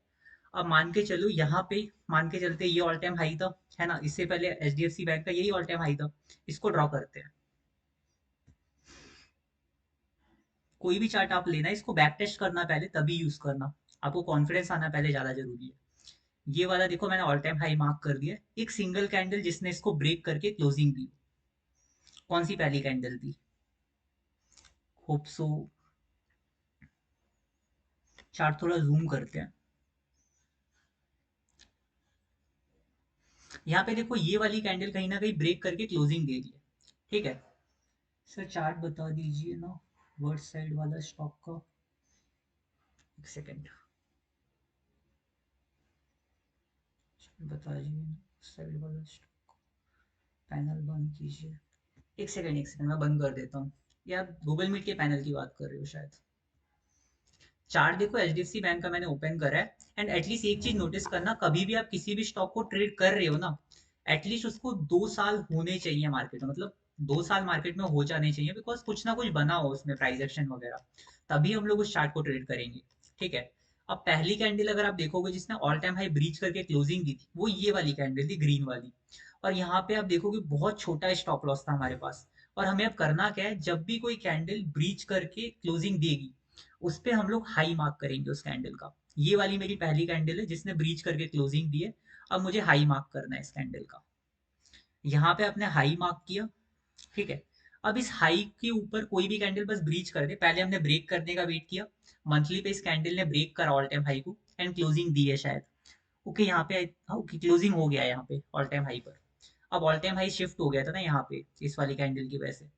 अब मान के चलो यहाँ पे, मान के चलते ये ऑल टाइम हाई था, है ना, इससे पहले एचडीएफसी बैंक का यही ऑल टाइम हाई था। इसको ड्रॉ करते हैं। कोई भी चार्ट आप लेना, इसको बैक टेस्ट करना पहले, तभी यूज करना। आपको कॉन्फिडेंस आना पहले ज्यादा जरूरी है। ये वाला देखो मैंने ऑल टाइम हाई मार्क कर दिया। एक सिंगल कैंडल जिसने इसको ब्रेक करके क्लोजिंग दी, कौन सी पहली कैंडल थी? Hope so. चार्ट थोड़ा जूम करते हैं। यहाँ पे देखो ये वाली कैंडल कहीं ना कहीं ब्रेक करके क्लोजिंग दे रही है। ठीक है। सर चार्ट बता दीजिए ना, वर्ड साइड वाला स्टॉक का। एक सेकेंड बता दीजिए, साइड वाला स्टॉक, पैनल बंद कीजिए। एक सेकेंड मैं बंद कर देता हूँ। ये आप गूगल मीट के पैनल की बात कर रहे हो शायद। चार्ट देखो एचडीएफसी बैंक का मैंने ओपन करा है। एंड एटलीस्ट एक चीज नोटिस करना, कभी भी आप किसी भी स्टॉक को ट्रेड कर रहे हो ना, एटलीस्ट उसको 2 साल होने चाहिए मार्केट में, मतलब 2 साल मार्केट में हो जाने चाहिए, बिकॉज कुछ ना कुछ बना हो उसमें प्राइस एक्शन वगैरह, तभी हम लोग उस चार्ट को ट्रेड करेंगे। ठीक है। अब पहली कैंडल अगर आप देखोगे जिसने ऑल टाइम हाई ब्रीच करके क्लोजिंग दी थी, वो ये वाली कैंडल थी, ग्रीन वाली। और यहाँ पे आप देखोगे बहुत छोटा स्टॉप लॉस था हमारे पास। और हमें अब करना क्या है, जब भी कोई कैंडल ब्रीच करके क्लोजिंग देगी, उस पे हम लोग हाई मार्क करेंगे उस कैंडल का। ये वाली मेरी पहली कैंडल है जिसने ब्रीच करके क्लोजिंग दी है। अब मुझे हाई मार्क करना है इस कैंडल का। यहाँ पे आपने हाई मार्क किया। ठीक है। अब इस हाई के ऊपर कोई भी कैंडल बस ब्रीच कर दे, पहले हमने ब्रेक करने का वेट किया। मंथली पे इस कैंडल ने ब्रेक करा ऑल टाइम हाई को, एंड क्लोजिंग दी है शायद। ओके यहाँ पे, ओके क्लोजिंग हो गया है यहाँ पे ऑल टाइम हाई पर। अब ऑल टाइम हाई शिफ्ट हो गया था ना यहाँ पे इस वाली कैंडल की वजह से।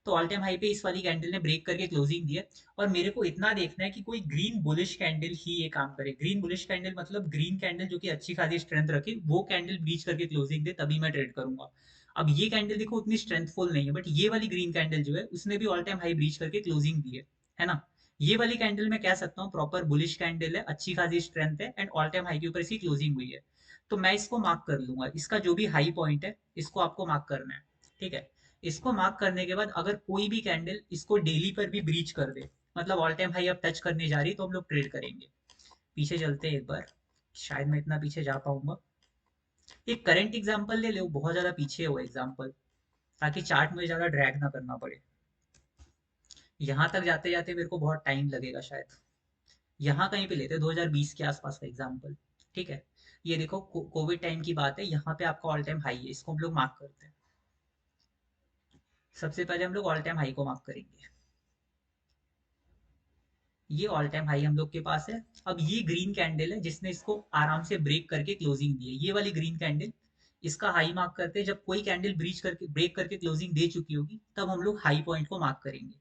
तो ऑल टाइम हाई पे इस वाली कैंडल ने ब्रेक करके क्लोजिंग दी है। और मेरे को इतना देखना है कि कोई ग्रीन बुलिश कैंडल ही ये काम करे। ग्रीन बुलिश कैंडल मतलब ग्रीन कैंडल जो कि अच्छी खासी स्ट्रेंथ रखे, वो कैंडल ब्रीच करके क्लोजिंग दे, तभी मैं ट्रेड करूंगा। अब ये कैंडल देखो उतनी स्ट्रेंथफुल नहीं है, बट ये वाली ग्रीन कैंडल जो है उसने भी ऑल टाइम हाई ब्रीच करके क्लोजिंग दी है ना। ये वाली कैंडल मैं कह सकता हूँ प्रॉपर बुलिश कैंडल है, अच्छी खासी स्ट्रेंथ है, एंड ऑल टाइम हाई के ऊपर इसकी क्लोजिंग हुई है। तो मैं इसको मार्क कर लूंगा, इसका जो भी हाई पॉइंट है इसको आपको मार्क करना है। ठीक है। इसको मार्क करने के बाद अगर कोई भी कैंडल इसको डेली पर भी ब्रीच कर दे, मतलब ऑल टाइम हाई अब टच करने जा रही है, तो हम लोग ट्रेड करेंगे। पीछे चलते हैं एक बार, शायद मैं इतना पीछे जा पाऊंगा। एक करंट एग्जांपल ले लो, बहुत ज्यादा पीछे हो एग्जांपल, ताकि चार्ट में ज्यादा ड्रैग ना करना पड़े। यहाँ तक जाते जाते मेरे को बहुत टाइम लगेगा शायद। यहाँ कहीं पे लेते हैं 2020 के आसपास का एग्जांपल। ठीक है। ये देखो कोविड टाइम की बात है, यहाँ पे आपका ऑल टाइम हाई है, इसको हम लोग मार्क करते हैं। सबसे पहले हम लोग ऑल टाइम हाई को मार्क करेंगे। ये ऑल टाइम हाई हम लोग के पास है। अब ये ग्रीन कैंडल है जिसने इसको आराम से ब्रेक करके क्लोजिंग दी है, ये वाली ग्रीन कैंडल। इसका हाई मार्क करते हैं, जब कोई कैंडल ब्रीच करके ब्रेक करके क्लोजिंग दे चुकी होगी, तब हम लोग हाई पॉइंट को मार्क करेंगे।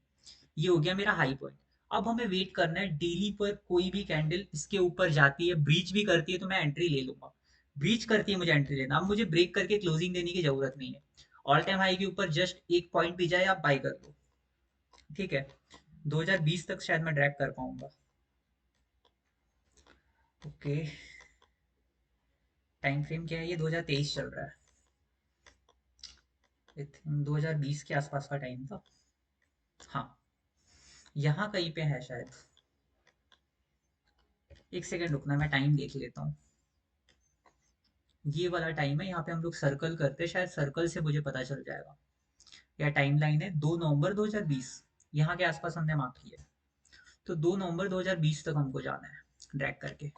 ये हो गया मेरा हाई पॉइंट। अब हमें वेट करना है, डेली पर कोई भी कैंडल इसके ऊपर जाती है, ब्रीच भी करती है, तो मैं एंट्री ले लूंगा। ब्रीच करती है मुझे एंट्री लेना, अब मुझे ब्रेक करके क्लोजिंग देने की जरूरत नहीं है। ऑल टाइम हाई के ऊपर जस्ट एक पॉइंट भी जाए आप बाई कर दो। ठीक है। 2020 तक शायद मैं ड्रैग कर पाऊंगा। ओके। टाइम फ्रेम क्या है, ये 2023 चल रहा है। आई थिंक 2020 के आसपास का टाइम था। हाँ, यहाँ कहीं पे है शायद। एक सेकेंड रुकना, मैं टाइम देख लेता हूँ। ये वाला टाइम है, यहाँ पे हम लोग सर्कल करते हैं, शायद सर्कल से मुझे पता चल जाएगा। या टाइम लाइन है 2 नवंबर 2020, यहाँ के आसपास हमने मार्क किया है। तो 2 नवंबर 2020 तक हमको जाना है ड्रैग करके।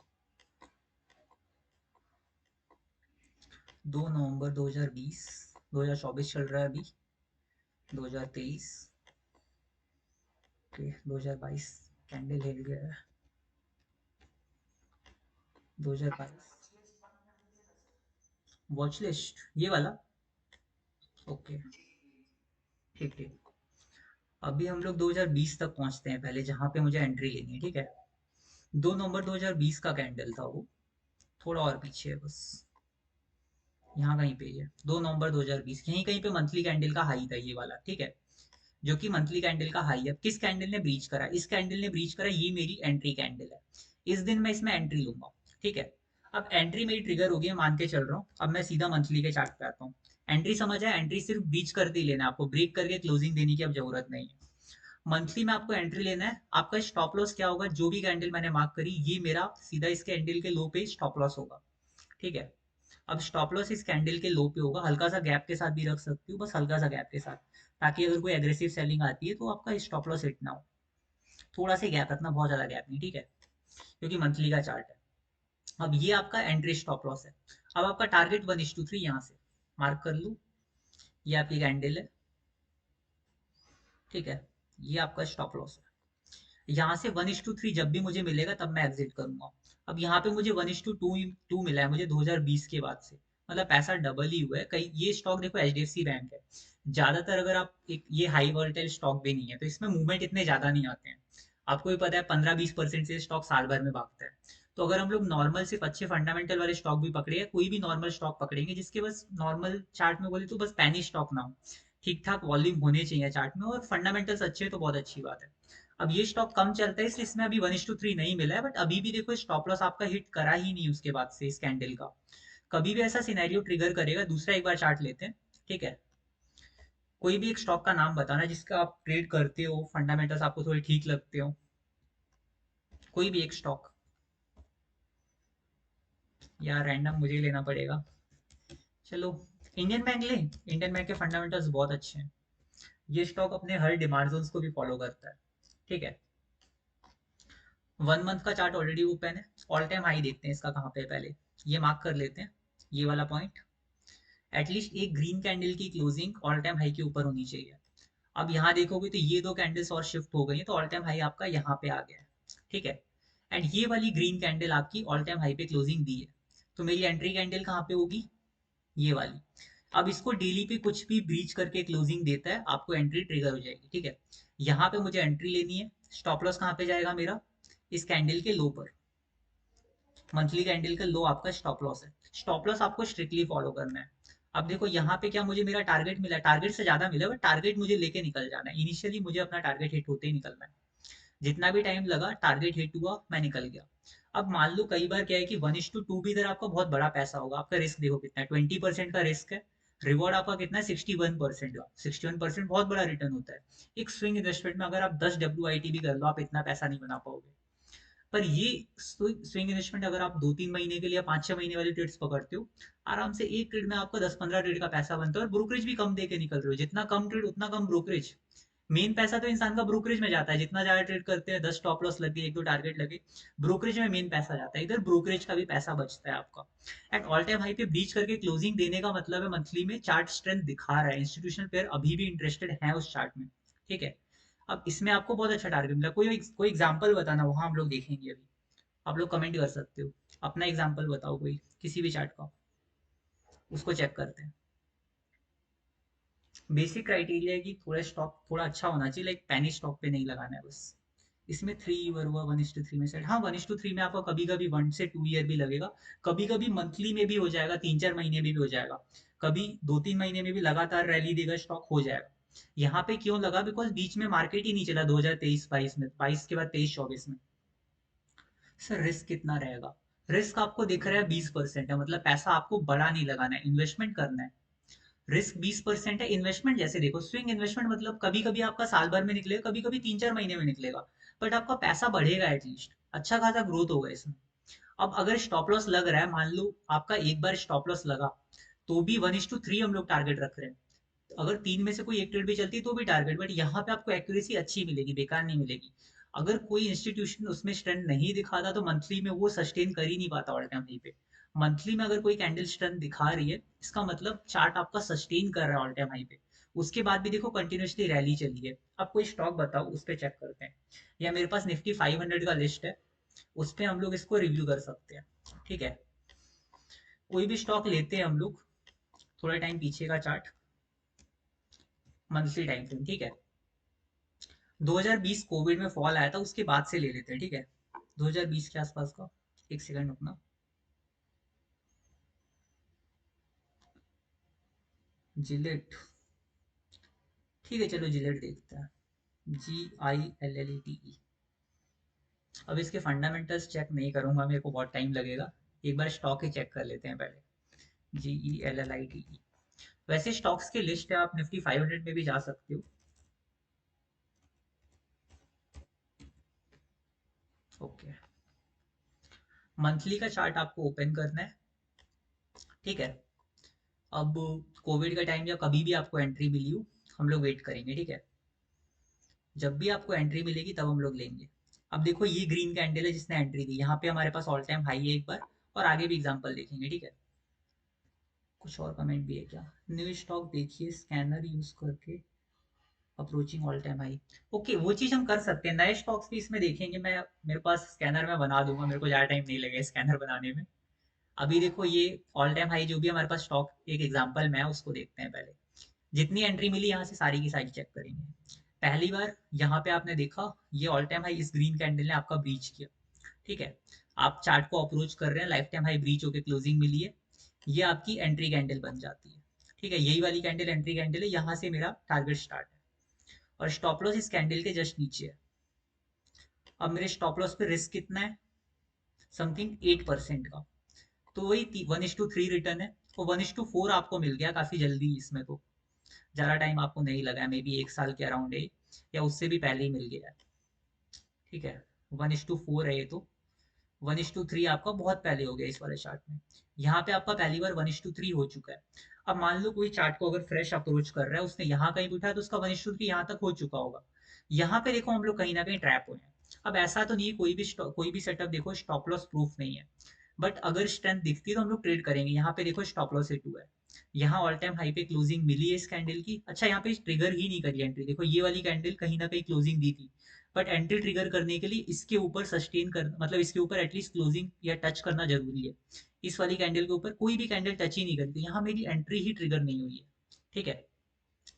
2 नवंबर 2020, 2024 चल रहा है अभी, 2023, ओके 2022 कैंडल हिल गया है। 2022 वॉच लिस्ट ये वाला। ओके ठीक ठीक। अभी हम लोग 2020 तक पहुंचते हैं पहले, जहां पे मुझे एंट्री लेनी है। ठीक है। 2 नवंबर 2020 का कैंडल था वो, थोड़ा और पीछे है बस, यहाँ कहीं पे ही है। 2 नवंबर 2020 यहीं कहीं पे मंथली कैंडल का हाई था ये वाला। ठीक है। जो कि मंथली कैंडल का हाई है। किस कैंडल ने ब्रीच करा, इस कैंडल ने ब्रीच करा, ये मेरी एंट्री कैंडल है। इस दिन मैं इसमें एंट्री लूंगा। ठीक है। अब एंट्री मेरी ट्रिगर हो गई है, मान के चल रहा हूँ। अब मैं सीधा मंथली के चार्ट पे आता हूँ। एंट्री समझ आया, एंट्री सिर्फ ब्रीच करते ही लेना है आपको, ब्रेक करके क्लोजिंग देने की अब जरूरत नहीं है। मंथली में आपको एंट्री लेना है। आपका स्टॉप लॉस क्या होगा, जो भी कैंडल मैंने मार्क करी ये मेरा सीधा इस कैंडल के लो पे स्टॉप लॉस होगा। ठीक है। अब स्टॉप लॉस इस कैंडल के लो पे होगा, हल्का सा गैप के साथ भी रख सकती हूँ, बस हल्का सा गैप के साथ, ताकि अगर कोई एग्रेसिव सेलिंग आती है तो आपका स्टॉप लॉस हिट ना हो। थोड़ा सा गैप रखना, बहुत ज्यादा गैप नहीं, ठीक है, क्योंकि मंथली का चार्ट है। अब ये आपका एंट्री स्टॉप लॉस है। अब आपका टारगेट 1:3 यहाँ से मार्क कर लूँ, ये आपकी कैंडल है, ठीक है, ये आपका स्टॉप लॉस है। यहाँ से 1:3 जब भी मुझे मिलेगा तब मैं एग्जिट करूंगा। अब यहाँ पे मुझे 1:2 मिला है मुझे 2020 के बाद से, मतलब पैसा डबल ही हुआ है। कई ये स्टॉक देखो H D F C bank है, ज्यादातर अगर आप एक ये हाई वोलेटाइल स्टॉक भी नहीं है तो इसमें मूवमेंट इतने ज्यादा नहीं आते हैं। आपको भी पता है 15-20% से स्टॉक साल भर में भागता है। तो अगर हम लोग नॉर्मल सिर्फ अच्छे फंडामेंटल वाले स्टॉक भी पकड़े, कोई भी नॉर्मल स्टॉक पकड़ेंगे जिसके बस नॉर्मल चार्ट में बोले तो बस पैनी स्टॉक ना हो, ठीक ठाक वॉल्यूम होने चाहिए चार्ट में और फंडामेंटल्स अच्छे हैं तो बहुत अच्छी बात है। अब ये स्टॉक कम चलता है इसलिए इसमें अभी 1:3 नहीं मिला है, बट अभी भी देखो स्टॉप लॉस आपका हिट करा ही नहीं उसके बाद से इस कैंडल का। कभी भी ऐसा सिनेरियो ट्रिगर करेगा। दूसरा एक बार चार्ट लेते हैं, ठीक है। कोई भी एक स्टॉक का नाम बताना जिसका आप ट्रेड करते हो, फंडामेंटल्स आपको थोड़े ठीक लगते हो, कोई भी एक स्टॉक, या रैंडम मुझे लेना पड़ेगा। चलो इंडियन बैंक ले, इंडियन बैंक के फंडामेंटल्स बहुत अच्छे हैं। ये स्टॉक अपने हर डिमांड जोन्स को भी फॉलो करता है, ठीक है। 1 मंथ का चार्ट ऑलरेडी ओपन है। ऑल टाइम हाई देखते हैं इसका कहाँ पे है पहले, ये मार्क कर लेते हैं, ये वाला पॉइंट। एटलीस्ट एक ग्रीन कैंडल की क्लोजिंग ऑल टाइम हाई के ऊपर होनी चाहिए। अब यहाँ देखोगे तो ये दो कैंडल्स और शिफ्ट हो गई है तो ऑल टाइम हाई आपका यहाँ पे आ गया है, ठीक है। एंड ये वाली ग्रीन कैंडल आपकी ऑल टाइम हाई पे क्लोजिंग दी है, तो मेरी एंट्री कैंडल कहाँ पे होगी, ये वाली। अब इसको डेली पे कुछ भी ब्रीच करके क्लोजिंग देता है आपको एंट्री ट्रिगर हो जाएगी, ठीक है। यहाँ पे मुझे एंट्री लेनी है। स्टॉप लॉस कहाँ पे जाएगा मेरा, इस कैंडल के लो पर। मंथली कैंडल का लो आपका स्टॉप लॉस है। स्टॉप लॉस आपको स्ट्रिक्टली फॉलो करना है। अब देखो यहाँ पे क्या मुझे मेरा टारगेट मिला, टारगेट से ज्यादा मिला, बट टारगेट मुझे लेके निकल जाना है। इनिशियली मुझे अपना टारगेट हिट होते ही निकलना है। जितना भी टाइम लगा टारगेट हिट हुआ मैं निकल गया। अब मान लो कई बार क्या है कि 1:2 भी इधर आपका बहुत बड़ा पैसा होगा, आपका रिस्क देखो कितना है, 20% का रिस्क है। रिवॉर्ड आपका कितना है, 61% का। 61% बहुत बड़ा रिटर्न होता है। एक स्विंग इन्वेस्टमेंट में अगर आप 10 WIT भी कर लो आप इतना पैसा नहीं बना पाओगे। पर ये स्विंग इन्वेस्टमेंट अगर आप 2-3 महीने के लिए 5-6 महीने वाली ट्रेड्स पकड़ते हो, आराम से एक ट्रेड में आपका 10-15 ट्रेड का पैसा बनता है और ब्रोकरेज भी कम दे के निकल रहे हो। जितना कम ट्रेड उतना कम ब्रोकरेज। मेन पैसा तो इंसान का ब्रोकरेज में जाता है, जितना ज्यादा ट्रेड करते हैं 10 स्टॉप लॉस लगे, एक दो टारगेट लगे, ब्रोकरेज में मेन पैसा जाता है। इधर ब्रोकरेज का भी पैसा बचता है आपका। एट ऑल टाइम हाई पे ब्रीच करके क्लोजिंग देने का मतलब है मंथली में चार्ट स्ट्रेंथ दिखा रहा है, इंस्टीट्यूशनल प्लेयर अभी भी इंटरेस्टेड है उस चार्ट में, ठीक है। अब इसमें आपको बहुत अच्छा टारगेट मिला, कोई एग्जांपल बताना, वहां हम लोग देखेंगे अभी। आप लोग कमेंट कर सकते हो, अपना एग्जांपल बताओ कोई किसी भी चार्ट का, उसको चेक करते हैं। बेसिक क्राइटेरिया है कि थोड़ा स्टॉक थोड़ा अच्छा होना चाहिए, लाइक पैनी स्टॉक पे नहीं लगाना है बस। इसमें 3 ईयर हुआ 1:3 में सेट, हाँ 1:3 में आपका कभी कभी 1 से 2 ईयर भी लगेगा, कभी कभी मंथली में भी हो जाएगा, 3-4 महीने में भी हो जाएगा, कभी 2-3 महीने में भी लगातार रैली देगा स्टॉक हो जाएगा। यहाँ पे क्यों लगा, बिकॉज बीच में मार्केट ही नहीं चला 2023-22 में, 22 के बाद 23-24 में। सर रिस्क कितना रहेगा, रिस्क आपको दिख रहा है 20% है, मतलब पैसा आपको बड़ा नहीं लगाना है, इन्वेस्टमेंट करना है। रिस्क 20% है, इन्वेस्टमेंट जैसे देखो स्विंग इन्वेस्टमेंट मतलब कभी कभी आपका साल भर में निकलेगा, कभी कभी 3-4 महीने में निकलेगा, बट आपका पैसा बढ़ेगा, एटलीस्ट अच्छा खासा ग्रोथ होगा इसमें। अब अगर स्टॉप लॉस लग रहा है, मान लो आपका एक बार स्टॉप लॉस लगा, तो भी 1:3 हम लोग टारगेट रख रहे हैं। अगर तीन में से कोई एक ट्रेड भी चलती है तो भी टारगेट, बट यहाँ पे आपको एक्यूरेसी अच्छी मिलेगी, बेकार नहीं मिलेगी। अगर कोई इंस्टीट्यूशन उसमें स्ट्रेंथ नहीं दिखाता तो मंथली में वो सस्टेन कर ही नहीं पाता ऑल टाइम हाई पे। मंथली में अगर कोई कैंडल स्ट्रेंथ दिखा रही है इसका मतलब चार्ट आपका सस्टेन कर रहा है ऑल टाइम हाई पे। उसके बाद भी देखो कंटिन्यूसली रैली चली है। अब कोई स्टॉक बताओ उस पर चेक करते हैं, या मेरे पास निफ्टी 500 का लिस्ट है, उस पर हम लोग इसको रिव्यू कर सकते हैं, ठीक है। कोई भी स्टॉक लेते हैं हम लोग, थोड़ा टाइम पीछे का चार्ट, मंथली टाइम फ्रेम, ठीक है। 2020 कोविड में फॉल आया था उसके बाद से ले लेते हैं, ठीक है। 2020 के आसपास का, एक सेकंड रुकना। जिलेट, ठीक है चलो जिलेट देखते हैं, GILLETE। अब इसके फंडामेंटल्स चेक नहीं करूंगा, मेरे को बहुत टाइम लगेगा। एक बार स्टॉक ही चेक कर लेते हैं पहले। GELLITE। वैसे स्टॉक्स की लिस्ट है, आप निफ्टी 500 में भी जा सकते हो। ओके, मंथली का चार्ट आपको ओपन करना है, ठीक है। अब कोविड का टाइम या कभी भी आपको एंट्री मिली हो, हम लोग वेट करेंगे, ठीक है। जब भी आपको एंट्री मिलेगी तब हम लोग लेंगे। अब देखो ये ग्रीन कैंडल है जिसने एंट्री दी, यहाँ पे हमारे पास ऑल टाइम हाई है एक बार, और आगे भी एग्जांपल देखेंगे, ठीक है। कुछ और कमेंट भी है क्या? न्यू स्टॉक देखिए स्कैनर यूज करके approaching all time high. Okay, वो चीज हम कर सकते हैं, नए स्टॉक्स भी इसमें देखेंगे। मैं मेरे पास स्कैनर मैं बना दूंगा, मेरे को ज्यादा टाइम नहीं लगेगा स्कैनर बनाने में। अभी देखो ये ऑल टाइम हाई जो भी हमारे पास स्टॉक, एक एग्जांपल में है उसको देखते हैं पहले। जितनी एंट्री मिली यहाँ से सारी की सारी चेक करेंगे। पहली बार यहाँ पे आपने देखा ये ऑल टाइम हाई इस ग्रीन कैंडल ने आपका ब्रीच किया, ठीक है। आप चार्ट को अप्रोच कर रहे हैं, लाइफ टाइम हाई ब्रीच होकर क्लोजिंग मिली है, ये आपकी एंट्री कैंडल बन जाती है, ठीक है। यही वाली कैंडल एंट्री कैंडल है, यहाँ से मेरा टारगेट स्टार्ट है, और स्टॉप लॉस इस कैंडल के जस्ट नीचे है। अब मेरे स्टॉप लॉस पे रिस्क कितना है? समथिंग 8% का। तो वही 1:3 रिटर्न है, और 1:4 आपको मिल गया काफी जल्दी, इसमें तो ज्यादा टाइम आपको नहीं लगा है, मे बी 1 साल के अराउंड है, या उससे भी पहले ही मिल गया है, ठीक है। 1:4 है ये तो। 1:3 आपका बहुत पहले हो गया इस वाले चार्ट में। यहाँ पे आपका पहली बार 1:3 हो चुका है। अब मान लो कोई चार्ट को अगर फ्रेश अप्रोच कर रहा है, उसने यहाँ कहीं उठा तो उसका 1:3 यहाँ तक हो चुका होगा। यहाँ पे देखो हम लोग कहीं ना कहीं ट्रैप हुए हैं। अब ऐसा तो नहीं है, कोई भी सेटअप देखो स्टॉप लॉस प्रूफ नहीं है, बट अगर स्ट्रेंथ दिखती है तो हम लोग ट्रेड करेंगे। यहाँ पे देखो स्टॉप लॉस हिट हुआ है, यहाँ ऑल टाइम हाई पे क्लोजिंग मिली है इस कैंडल की। अच्छा, यहाँ पे ट्रिगर ही नहीं करी एंट्री, देखो ये वाली कैंडल कहीं ना कहीं क्लोजिंग दी थी, बट एंट्री ट्रिगर करने के लिए इसके ऊपर सस्टेन कर, मतलब इसके ऊपर एटलीस्ट क्लोजिंग या टच करना जरूरी है। इस वाली कैंडल के ऊपर कोई भी कैंडल टच ही नहीं करी, तो यहाँ मेरी एंट्री ही ट्रिगर नहीं हुई है, ठीक है।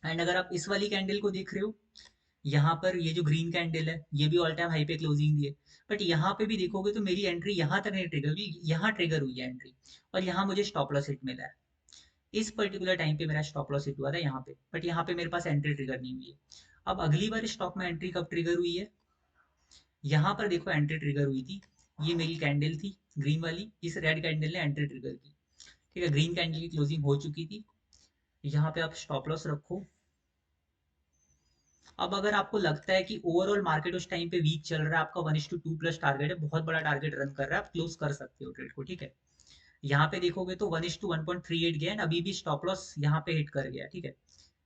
एंड अगर आप इस वाली कैंडल को देख रहे हो, यहाँ पर ये जो ग्रीन कैंडल है ये भी ऑल टाइम हाई पे क्लोजिंग दी है, बट यहाँ पे भी देखोगे तो मेरी एंट्री यहाँ तक नहीं ट्रिगर हुई, यहाँ ट्रिगर हुई है एंट्री, और यहाँ मुझे स्टॉप लॉस हिट मिला है। इस पर्टिकुलर टाइम पे मेरा स्टॉप लॉस हिट हुआ था यहाँ पे, बट यहाँ पे मेरे पास एंट्री ट्रिगर नहीं हुई है। अब अगली बार स्टॉक में एंट्री कब ट्रिगर हुई है? यहाँ पर देखो एंट्री ट्रिगर हुई थी, ये मेरी कैंडल थी ग्रीन वाली, इस रेड कैंडल ने एंट्री ट्रिगर की, ठीक है। ग्रीन कैंडल की क्लोजिंग हो चुकी थी, यहाँ पे आप स्टॉप लॉस रखो। अब अगर आपको लगता है कि ओवरऑल मार्केट उस टाइम पे वीक चल रहा है, आपका 1:2 प्लस टारगेट है, बहुत बड़ा टारगेट रन कर रहा है, आप क्लोज कर सकते हो ट्रेड को, ठीक है। यहाँ पे देखोगे तो 1:1.38 गया है, अभी भी स्टॉप लॉस यहाँ पे हिट कर गया, ठीक है।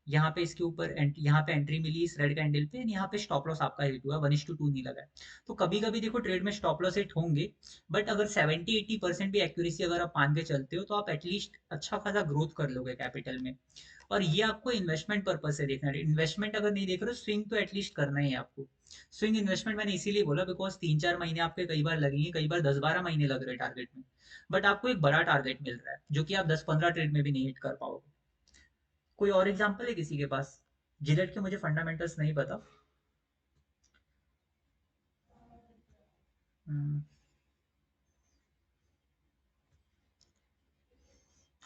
यहाँ पे इसके ऊपर यहाँ पे एंट्री मिली इस रेड कैंडल पे, यहाँ पे स्टॉप लॉस आपका हिट हुआ, 1:2 नहीं लगा है। तो कभी कभी देखो ट्रेड में स्टॉप लॉस हिट होंगे, बट अगर 70-80% भी एक्यूरेसी अगर आप मान के चलते हो तो आप एटलीस्ट अच्छा खासा ग्रोथ कर लोगे कैपिटल में। और ये आपको इन्वेस्टमेंट पर्पज से देखना है, इन्वेस्टमेंट अगर नहीं देख रहे हो, स्विंग तो एटलीस्ट करना ही है आपको। स्विंग इन्वेस्टमेंट मैंने इसीलिए बोला बिकॉज 3-4 महीने आपके कई बार लगेंगे, कई बार 10-12 महीने लग रहे हैं टारगेट में, बट आपको एक बड़ा टारगेट मिल रहा है जो कि आप 10-15 ट्रेड में भी नहीं हिट कर पाओगे। कोई और एग्जांपल है किसी के पास? जिलेट के मुझे फंडामेंटल्स नहीं पता।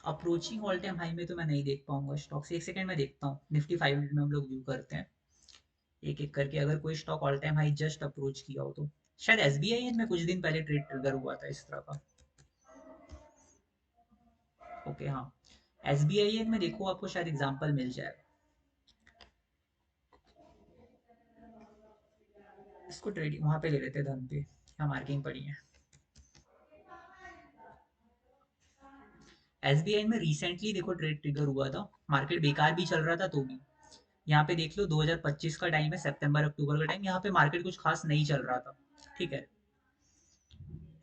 अप्रोचिंग ऑल टाइम हाई में तो मैं नहीं देख पाऊंगा स्टॉक्स, एक सेकंड में देखता हूँ। निफ्टी 500 में हम लोग व्यू करते हैं एक एक करके, अगर कोई stock all time high just approach किया हो तो। शायद एसबीआई में कुछ दिन पहले ट्रेड ट्रिगर हुआ था इस तरह का। ओके हाँ, एसबीआई में देखो आपको शायद एग्जांपल मिल जाएगा। इसको ट्रेडिंग वहां पे ले लेते हैं धन पे, यहाँ मार्किंग पड़ी है। एसबीआई में रिसेंटली देखो ट्रेड ट्रिगर हुआ था, मार्केट बेकार भी चल रहा था तो भी। यहाँ पे देख लो 2025 का टाइम है, सितंबर अक्टूबर का टाइम, यहाँ पे मार्केट कुछ खास नहीं चल रहा था, ठीक है।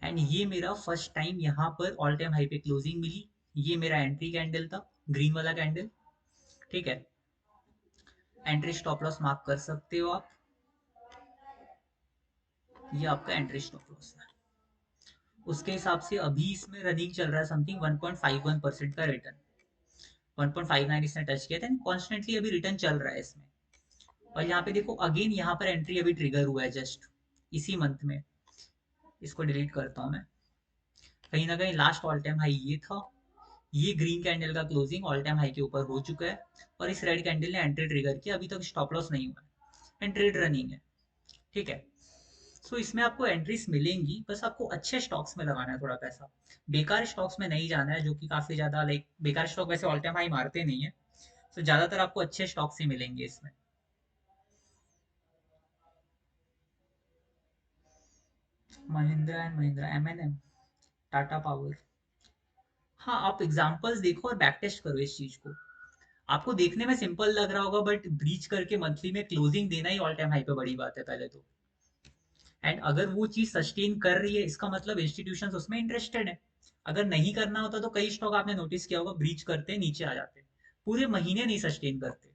एंड ये मेरा फर्स्ट टाइम यहाँ पर ऑल टाइम हाई पे क्लोजिंग मिली, ये मेरा एंट्री कैंडल था, ग्रीन वाला कैंडल, ठीक है। एंट्री स्टॉप लॉस मार्क कर सकते हो आप, ये आपका एंट्री स्टॉप लॉस है। उसके हिसाब से अभी इसमें रनिंग चल रहा है समथिंग 1.51% का रिटर्न, 1.59 इसने टच किया था, कॉन्स्टेंटली अभी रिटर्न चल रहा है इसमें। और यहाँ पे देखो अगेन यहाँ पर एंट्री अभी ट्रिगर हुआ है जस्ट इसी मंथ में। इसको डिलीट करता हूँ मैं। कहीं ना कहीं लास्ट ऑल टाइम हाई ये था, ये ग्रीन कैंडल का क्लोजिंग ऑल टाइम हाई के ऊपर हो चुका है, और इस रेड कैंडल ने एंट्री ट्रिगर किया, अभी तक स्टॉप लॉस नहीं हुआ है, एंड ट्रेड रनिंग है, ठीक है। सो इसमें आपको एंट्रीज मिलेंगी, बस आपको अच्छे स्टॉक्स में लगाना है थोड़ा पैसा। बेकार स्टॉक्स में नहीं जाना है, जो कि काफी ज्यादा लाइक बेकार स्टॉक वैसे ऑल टाइम हाई मारते नहीं है, तो ज्यादातर आपको अच्छे स्टॉक्स ही मिलेंगे इसमें। Mahindra and Mahindra, M N M, Tata power. हाँ, आप एग्जांपल्स देखो और बैक टेस्ट करो इस चीज को। आपको देखने में सिंपल लग रहा होगा, बट ब्रीच करके मंथली में क्लोजिंग देना ही ऑल टाइम हाई पे बड़ी बात है पहले तो। एंड अगर वो चीज सस्टेन कर रही है, इसका मतलब इंस्टीट्यूशंस उसमें इंटरेस्टेड है। अगर नहीं करना होता तो कई स्टॉक आपने नोटिस किया होगा, ब्रीच करते नीचे आ जाते, पूरे महीने नहीं सस्टेन करते।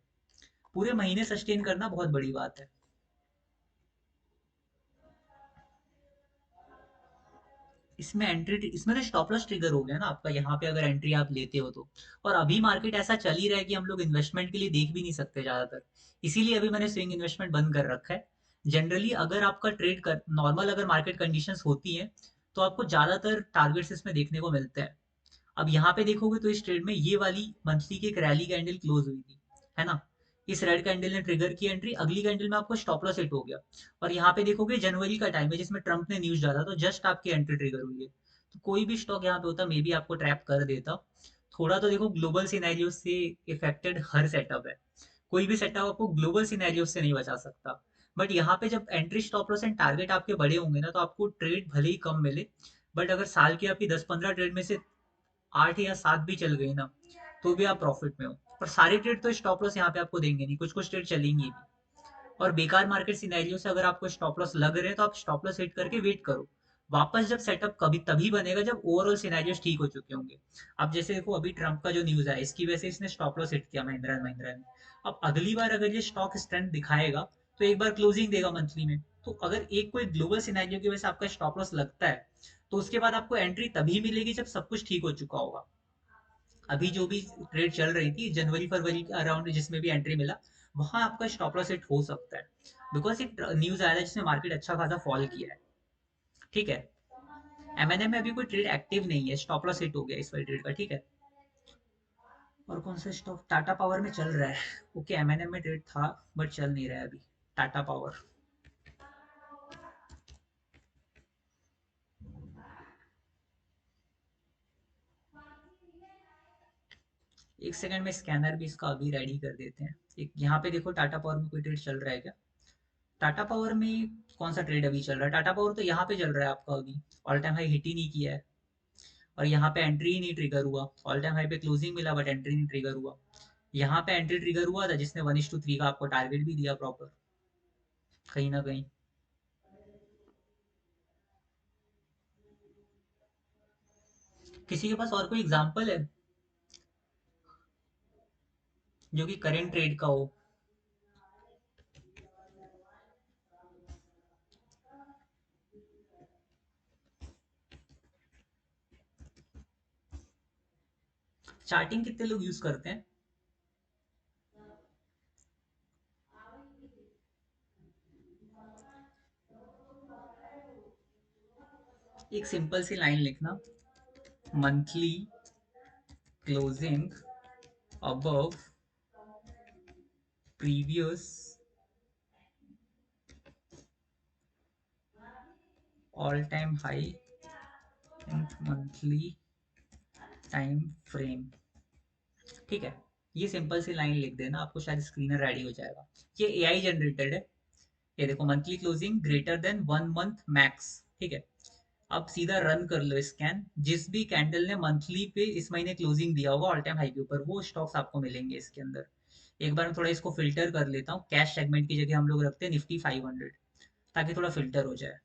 पूरे महीने सस्टेन करना बहुत बड़ी बात है। इसमें एंट्री, इसमें तो स्टॉप लॉस ट्रिगर हो गया ना आपका, यहाँ पे अगर एंट्री आप लेते हो तो। और अभी मार्केट ऐसा चल ही रहा है कि हम लोग इन्वेस्टमेंट के लिए देख भी नहीं सकते ज्यादातर। इसीलिए अभी मैंने स्विंग इन्वेस्टमेंट बंद कर रखा है। जनरली अगर आपका ट्रेड कर नॉर्मल अगर मार्केट कंडीशंस होती हैं, तो आपको ज्यादातर टारगेट्स इसमें देखने को मिलते हैं। अब यहाँ पे देखोगे तो इस ट्रेड में ये वाली मंथली की एक रैली कैंडल क्लोज हुई थी, है ना। इस रेड कैंडल ने ट्रिगर की एंट्री, अगली कैंडल में आपको स्टॉप लॉस हिट हो गया। और यहाँ पे देखोगे जनवरी का टाइम है जिसमें ट्रंप ने न्यूज डाला, तो जस्ट आपकी एंट्री ट्रिगर हुई है। तो कोई भी स्टॉक यहाँ पे होता मे बी आपको ट्रैप कर देता। थोड़ा तो देखो, ग्लोबल सिनेरियो से इफेक्टेड हर सेटअप है। कोई भी सेटअप आपको ग्लोबल सिनेरियो से नहीं बचा सकता। बट यहाँ पे जब entry stop loss and target आपके बड़े होंगे ना, तो आपको ट्रेड भले ही कम मिले, बट अगर साल की आपकी 10-15 ट्रेड में से 8 या 7 भी चल गई ना, तो भी आप प्रॉफिट में हो। पर सारे ट्रेड तो स्टॉप लॉस यहाँ पे आपको देंगे नहीं, कुछ कुछ ट्रेड चलेंगी भी। और बेकार मार्केट सिनेरियो से अगर आपको स्टॉप लॉस लग रहे हैं, तो आप स्टॉप लॉस हिट करके वेट करो। वापस जब सेटअप कभी तभी बनेगा जब ओवरऑल सिनेरियोस ठीक हो चुके होंगे। अब जैसे देखो, अभी ट्रंप का जो न्यूज है, इसकी वजह से इसने स्टॉप लॉस हिट किया महिंद्रा एंड महिंद्रा ने। अब अगली बार अगर ये स्टॉक स्ट्रेंथ दिखाएगा, तो एक बार क्लोजिंग देगा मंथली में। तो अगर एक कोई ग्लोबल सिनेरियो की वजह से आपका स्टॉप लॉस लगता है, तो उसके बाद आपको एंट्री तभी मिलेगी जब सब कुछ ठीक हो चुका होगा। अभी जो भी ट्रेड चल रही थी जनवरी फरवरी के अराउंड, जिसमें भी एंट्री मिला, वहां आपका स्टॉप लॉस हिट हो सकता है। बिकॉज एक न्यूज आया था जिसने मार्केट अच्छा खासा फॉल किया है। ठीक है। एमएनएम में अभी कोई ट्रेड एक्टिव नहीं है, स्टॉप लॉस हिट हो गया इस वाली ट्रेड का। ठीक है। और कौन सा स्टॉक, टाटा पावर में चल रहा है। ओके, एमएनएम में ट्रेड था, बट चल नहीं रहा है अभी। टाटा पावर। एक सेकंड में स्कैनर भी इसका अभी रेडी कर देते हैं। एक यहाँ पे देखो, टाटा पावर में कोई ट्रेड चल रहा है क्या। टाटा पावर में कौन सा ट्रेड अभी चल रहा है, टाटा पावर तो यहाँ पे चल रहा है आपका अभी। ऑल टाइम हाई हिट ही नहीं किया है, और यहाँ पे एंट्री ही नहीं ट्रिगर हुआ। ऑल टाइम हाई पे क्लोजिंग मिला, बट एंट्री नहीं ट्रिगर हुआ। यहाँ पे एंट्री ट्रिगर हुआ था जिसने 1:3 का आपको टारगेट भी दिया प्रॉपर, कहीं ना कहीं। किसी के पास और कोई एग्जांपल है जो कि करेंट ट्रेड का हो। चार्टिंग कितने लोग यूज करते हैं। एक सिंपल सी लाइन लिखना, monthly closing above previous all time high in monthly time frame. ठीक है। ये सिंपल सी लाइन लिख देना, आपको शायद स्क्रीनर रेडी हो जाएगा। ये एआई जनरेटेड है। ये देखो, monthly closing greater than 1 month max. ठीक है। अब सीधा रन कर लो स्कैन, जिस भी कैंडल ने मंथली पे इस महीने क्लोजिंग दिया होगा ऑल टाइम हाई के ऊपर, वो स्टॉक्स आपको मिलेंगे इसके अंदर। एक बार मैं थोड़ा इसको फिल्टर कर लेता हूँ, कैश सेगमेंट की जगह हम लोग रखते हैं निफ्टी 500, ताकि थोड़ा फिल्टर हो जाए।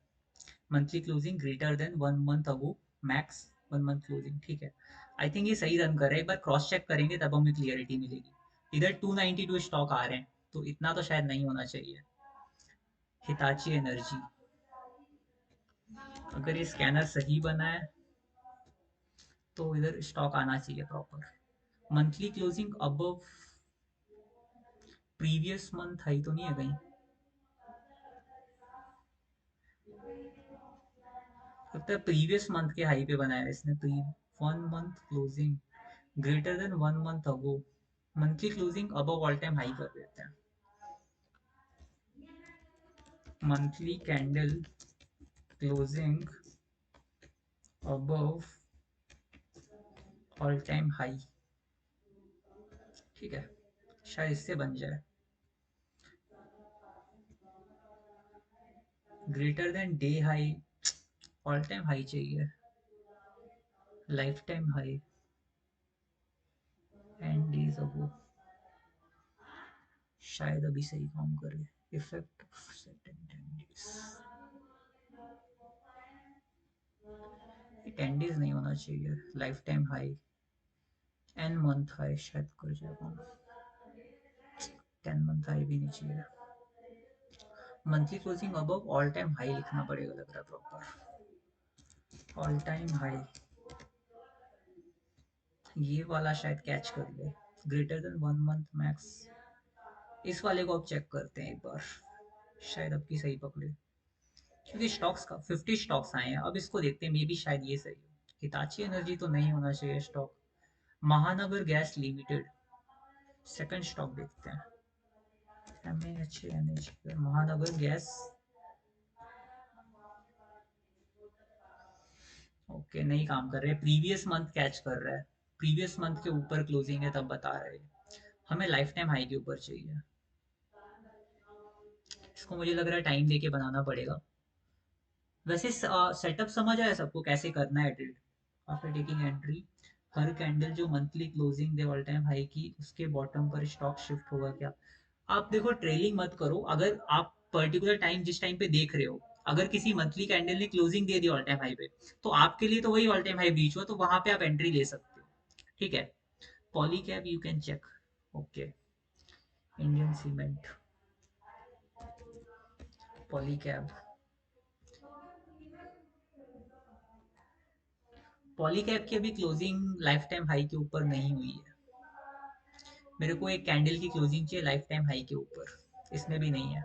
Monthly closing greater than 1 month अगो मैक्स, 1 मंथ क्लोजिंग। ठीक है। आई थिंक ये सही रन कर रहा है, एक बार क्रॉस चेक करेंगे तब हमें क्लियरिटी मिलेगी। इधर 292 स्टॉक आ रहे हैं, तो इतना तो शायद नहीं होना चाहिए। हिताची एनर्जी, अगर ये स्कैनर सही बना है तो इधर स्टॉक आना चाहिए proper. Monthly closing above previous month high तो नहीं है कहीं। लगता है प्रीवियस मंथ के हाई पे बनाया है इसने। Pre 1 month closing greater than 1 month ago, monthly closing above all time high कर देते हैं। Monthly candle closing above all time high, ठीक है, शायद इससे बन जाए। Greater than day high, all time high चाहिए, lifetime high and days ago, शायद अभी सही काम करे। Effect of setting 10 days, 10 days नहीं होना चाहिए, lifetime high N month high शायद कर जाएगा। 10 मंथ हाई भी नहीं चाहिए, monthly closing above all time high लिखना पड़ेगा लग रहा है प्रॉपर। ऑल टाइम हाई, ये वाला शायद कैच कर ले, ग्रेटर देन 1 मंथ मैक्स। इस वाले को अब चेक करते हैं एक बार, शायद अब की सही पकड़े, क्योंकि स्टॉक्स का 50 स्टॉक्स आए हैं। अब इसको देखते हैं, मे बी शायद ये सही हो। हिताची एनर्जी तो नहीं होना चाहिए स्टॉक। महानगर गैस लिमिटेड, सेकंड स्टॉक देखते हैं। MAHA महानगर गैस, ओके नहीं काम कर रहे, प्रीवियस मंथ कैच कर रहा है, प्रीवियस मंथ के ऊपर क्लोजिंग है तब बता रहे हैं। हमें लाइफ टाइम हाई के ऊपर चाहिए, इसको मुझे लग रहा है टाइम देके बनाना पड़ेगा। वैसे सेटअप समझ आया सबको कैसे करना है ट्रेड। आफ्टर टेकिंग एंट्री, हर कैंडल जो monthly closing they all time high की, उसके बॉटम पर स्टॉक शिफ्ट होगा क्या। आप देखो ट्रेलिंग मत करो, अगर आप पर्टिकुलर टाइम जिस टाइम पे देख रहे हो, अगर किसी मंथली कैंडल ने closing they the all time high पे, तो आपके लिए तो वही ऑल टाइम हाई ब्रीच हुआ, तो वहां पे आप एंट्री ले सकते हो, ठीक है। Polycab you can check, okay. Indian cement, Polycab, Polycab की अभी क्लोजिंग लाइफ टाइम हाई के ऊपर नहीं हुई है। मेरे को एक कैंडल की क्लोजिंग चाहिए लाइफ टाइम हाई के ऊपर, इसमें भी नहीं है।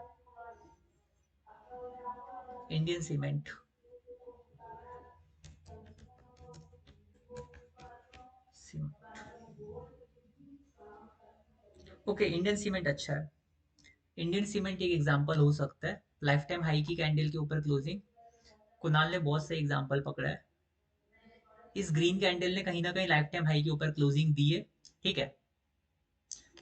Indian cement, okay Indian cement अच्छा है। इंडियन सीमेंट एक एग्जांपल हो सकता है, लाइफ टाइम हाई की कैंडल के ऊपर क्लोजिंग। कुणाल ने बहुत सही एग्जांपल पकड़ा है। इस ग्रीन कैंडल ने कहीं ना कहीं लाइफ टाइम हाई के ऊपर क्लोजिंग दी है, ठीक है।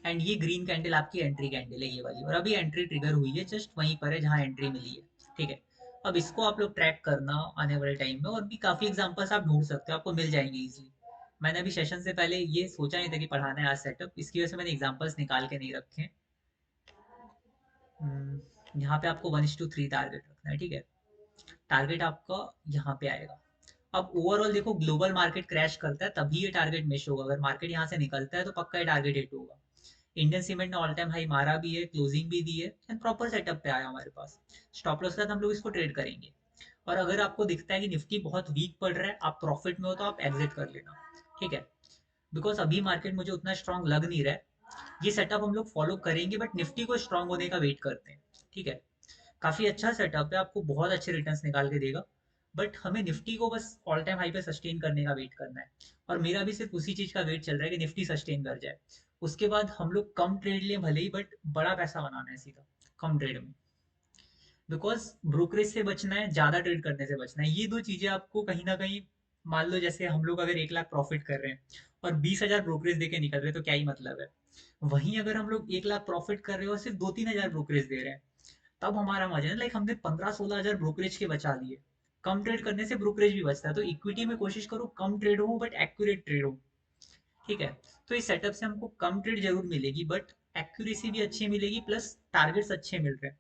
एंड ये ग्रीन कैंडल आपकी एंट्री कैंडल है ये वाली, और अभी एंट्री ट्रिगर हुई है जस्ट वहीं पर है जहां एंट्री मिली है, ठीक है। अब इसको आप लोग ट्रैक करना आने वाले टाइम में, और भी काफी एग्जांपल्स आप ढूंढ सकते हो, आपको मिल जाएंगे इजीली। मैंने अभी सेशन से पहले ये सोचा नहीं था कि पढ़ाना है आज सेटअप, इसकी वजह से मैंने एग्जांपल्स निकाल के नहीं रखे हैं। यहाँ पे आपको 1:3 टारगेट रखना है, ठीक है। टारगेट आपका यहाँ पे आएगा। अब ओवरऑल देखो, ग्लोबल मार्केट क्रैश करता है तभी ये टारगेट मिस होगा, अगर मार्केट यहाँ से निकलता है तो पक्का ये टारगेट हिट होगा। इंडियन सीमेंट ने ऑल टाइम हाई मारा भी है, क्लोजिंग भी दी है, एंड प्रॉपर सेटअप पे आया हमारे पास। स्टॉप लॉस के साथ हम लोग इसको ट्रेड करेंगे। और अगर आपको दिखता है कि निफ्टी बहुत वीक पड़ रहा है, आप प्रॉफिट में हो, तो आप एग्जिट कर लेना, ठीक है। बिकॉज अभी मार्केट मुझे उतना स्ट्रांग लग नहीं रहा है। ये सेटअप हम लोग फॉलो करेंगे, बट निफ्टी को स्ट्रांग होने का वेट करते हैं, ठीक है। काफी अच्छा सेटअप है, आपको बहुत अच्छे रिटर्न्स निकाल के देगा। बट हमें निफ्टी को बस ऑल टाइम हाई पे सस्टेन करने का वेट करना है। और मेरा भी सिर्फ उसी चीज का वेट चल रहा है कि निफ्टी सस्टेन कर जाए। उसके बाद हम लोग कम ट्रेड लें भले ही, बट बड़ा पैसा बनाना है सीधा कम ट्रेड में। बिकॉज ब्रोकरेज से बचना है, ज्यादा ट्रेड करने से बचना है, ये दो चीजें आपको कहीं ना कहीं। मान लो जैसे हम लोग अगर 1 लाख प्रॉफिट कर रहे हैं और 20,000 ब्रोकरेज देके निकल रहे हैं, तो क्या ही मतलब है। वहीं अगर हम लोग 1 लाख प्रॉफिट कर रहे हैं और सिर्फ 2-3 हजार ब्रोकरेज दे रहे हैं, तब हमारा मजा है। लाइक हमने 15-16 हजार ब्रोकरेज के बचा लिए। कम ट्रेड करने से ब्रोकरेज भी बचता है, तो इक्विटी में कोशिश करो कम ट्रेड हो बट एक्यूरेट ट्रेड हो, ठीक है। तो इस सेटअप से हमको कम ट्रेड जरूर मिलेगी, बट एक्यूरेसी भी अच्छी मिलेगी, प्लस टारगेट्स अच्छे मिल रहे हैं।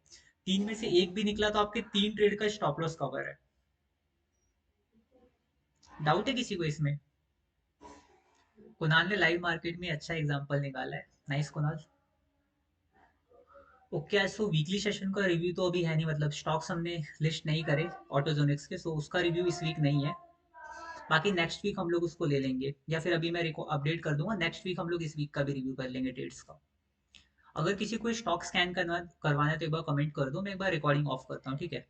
3 में से एक भी निकला तो आपके 3 ट्रेड का स्टॉप लॉस कवर है। डाउट है किसी को इसमें। कुणाल ने लाइव मार्केट में अच्छा एग्जांपल निकाला है, नाइस कुणाल। ओके, सो वीकली सेशन का रिव्यू तो अभी है नहीं, मतलब स्टॉक्स हमने लिस्ट नहीं करे ऑटोजोनिक्स के, सो उसका रिव्यू इस वीक नहीं है। बाकी नेक्स्ट वीक हम लोग उसको ले लेंगे, या फिर अभी मैं अपडेट कर दूंगा, नेक्स्ट वीक हम लोग इस वीक का भी रिव्यू कर लेंगे ट्रेड्स का। अगर किसी को स्टॉक स्कैन करवाना है तो एक बार कमेंट कर दो, मैं एक बार रिकॉर्डिंग ऑफ करता हूँ, ठीक है।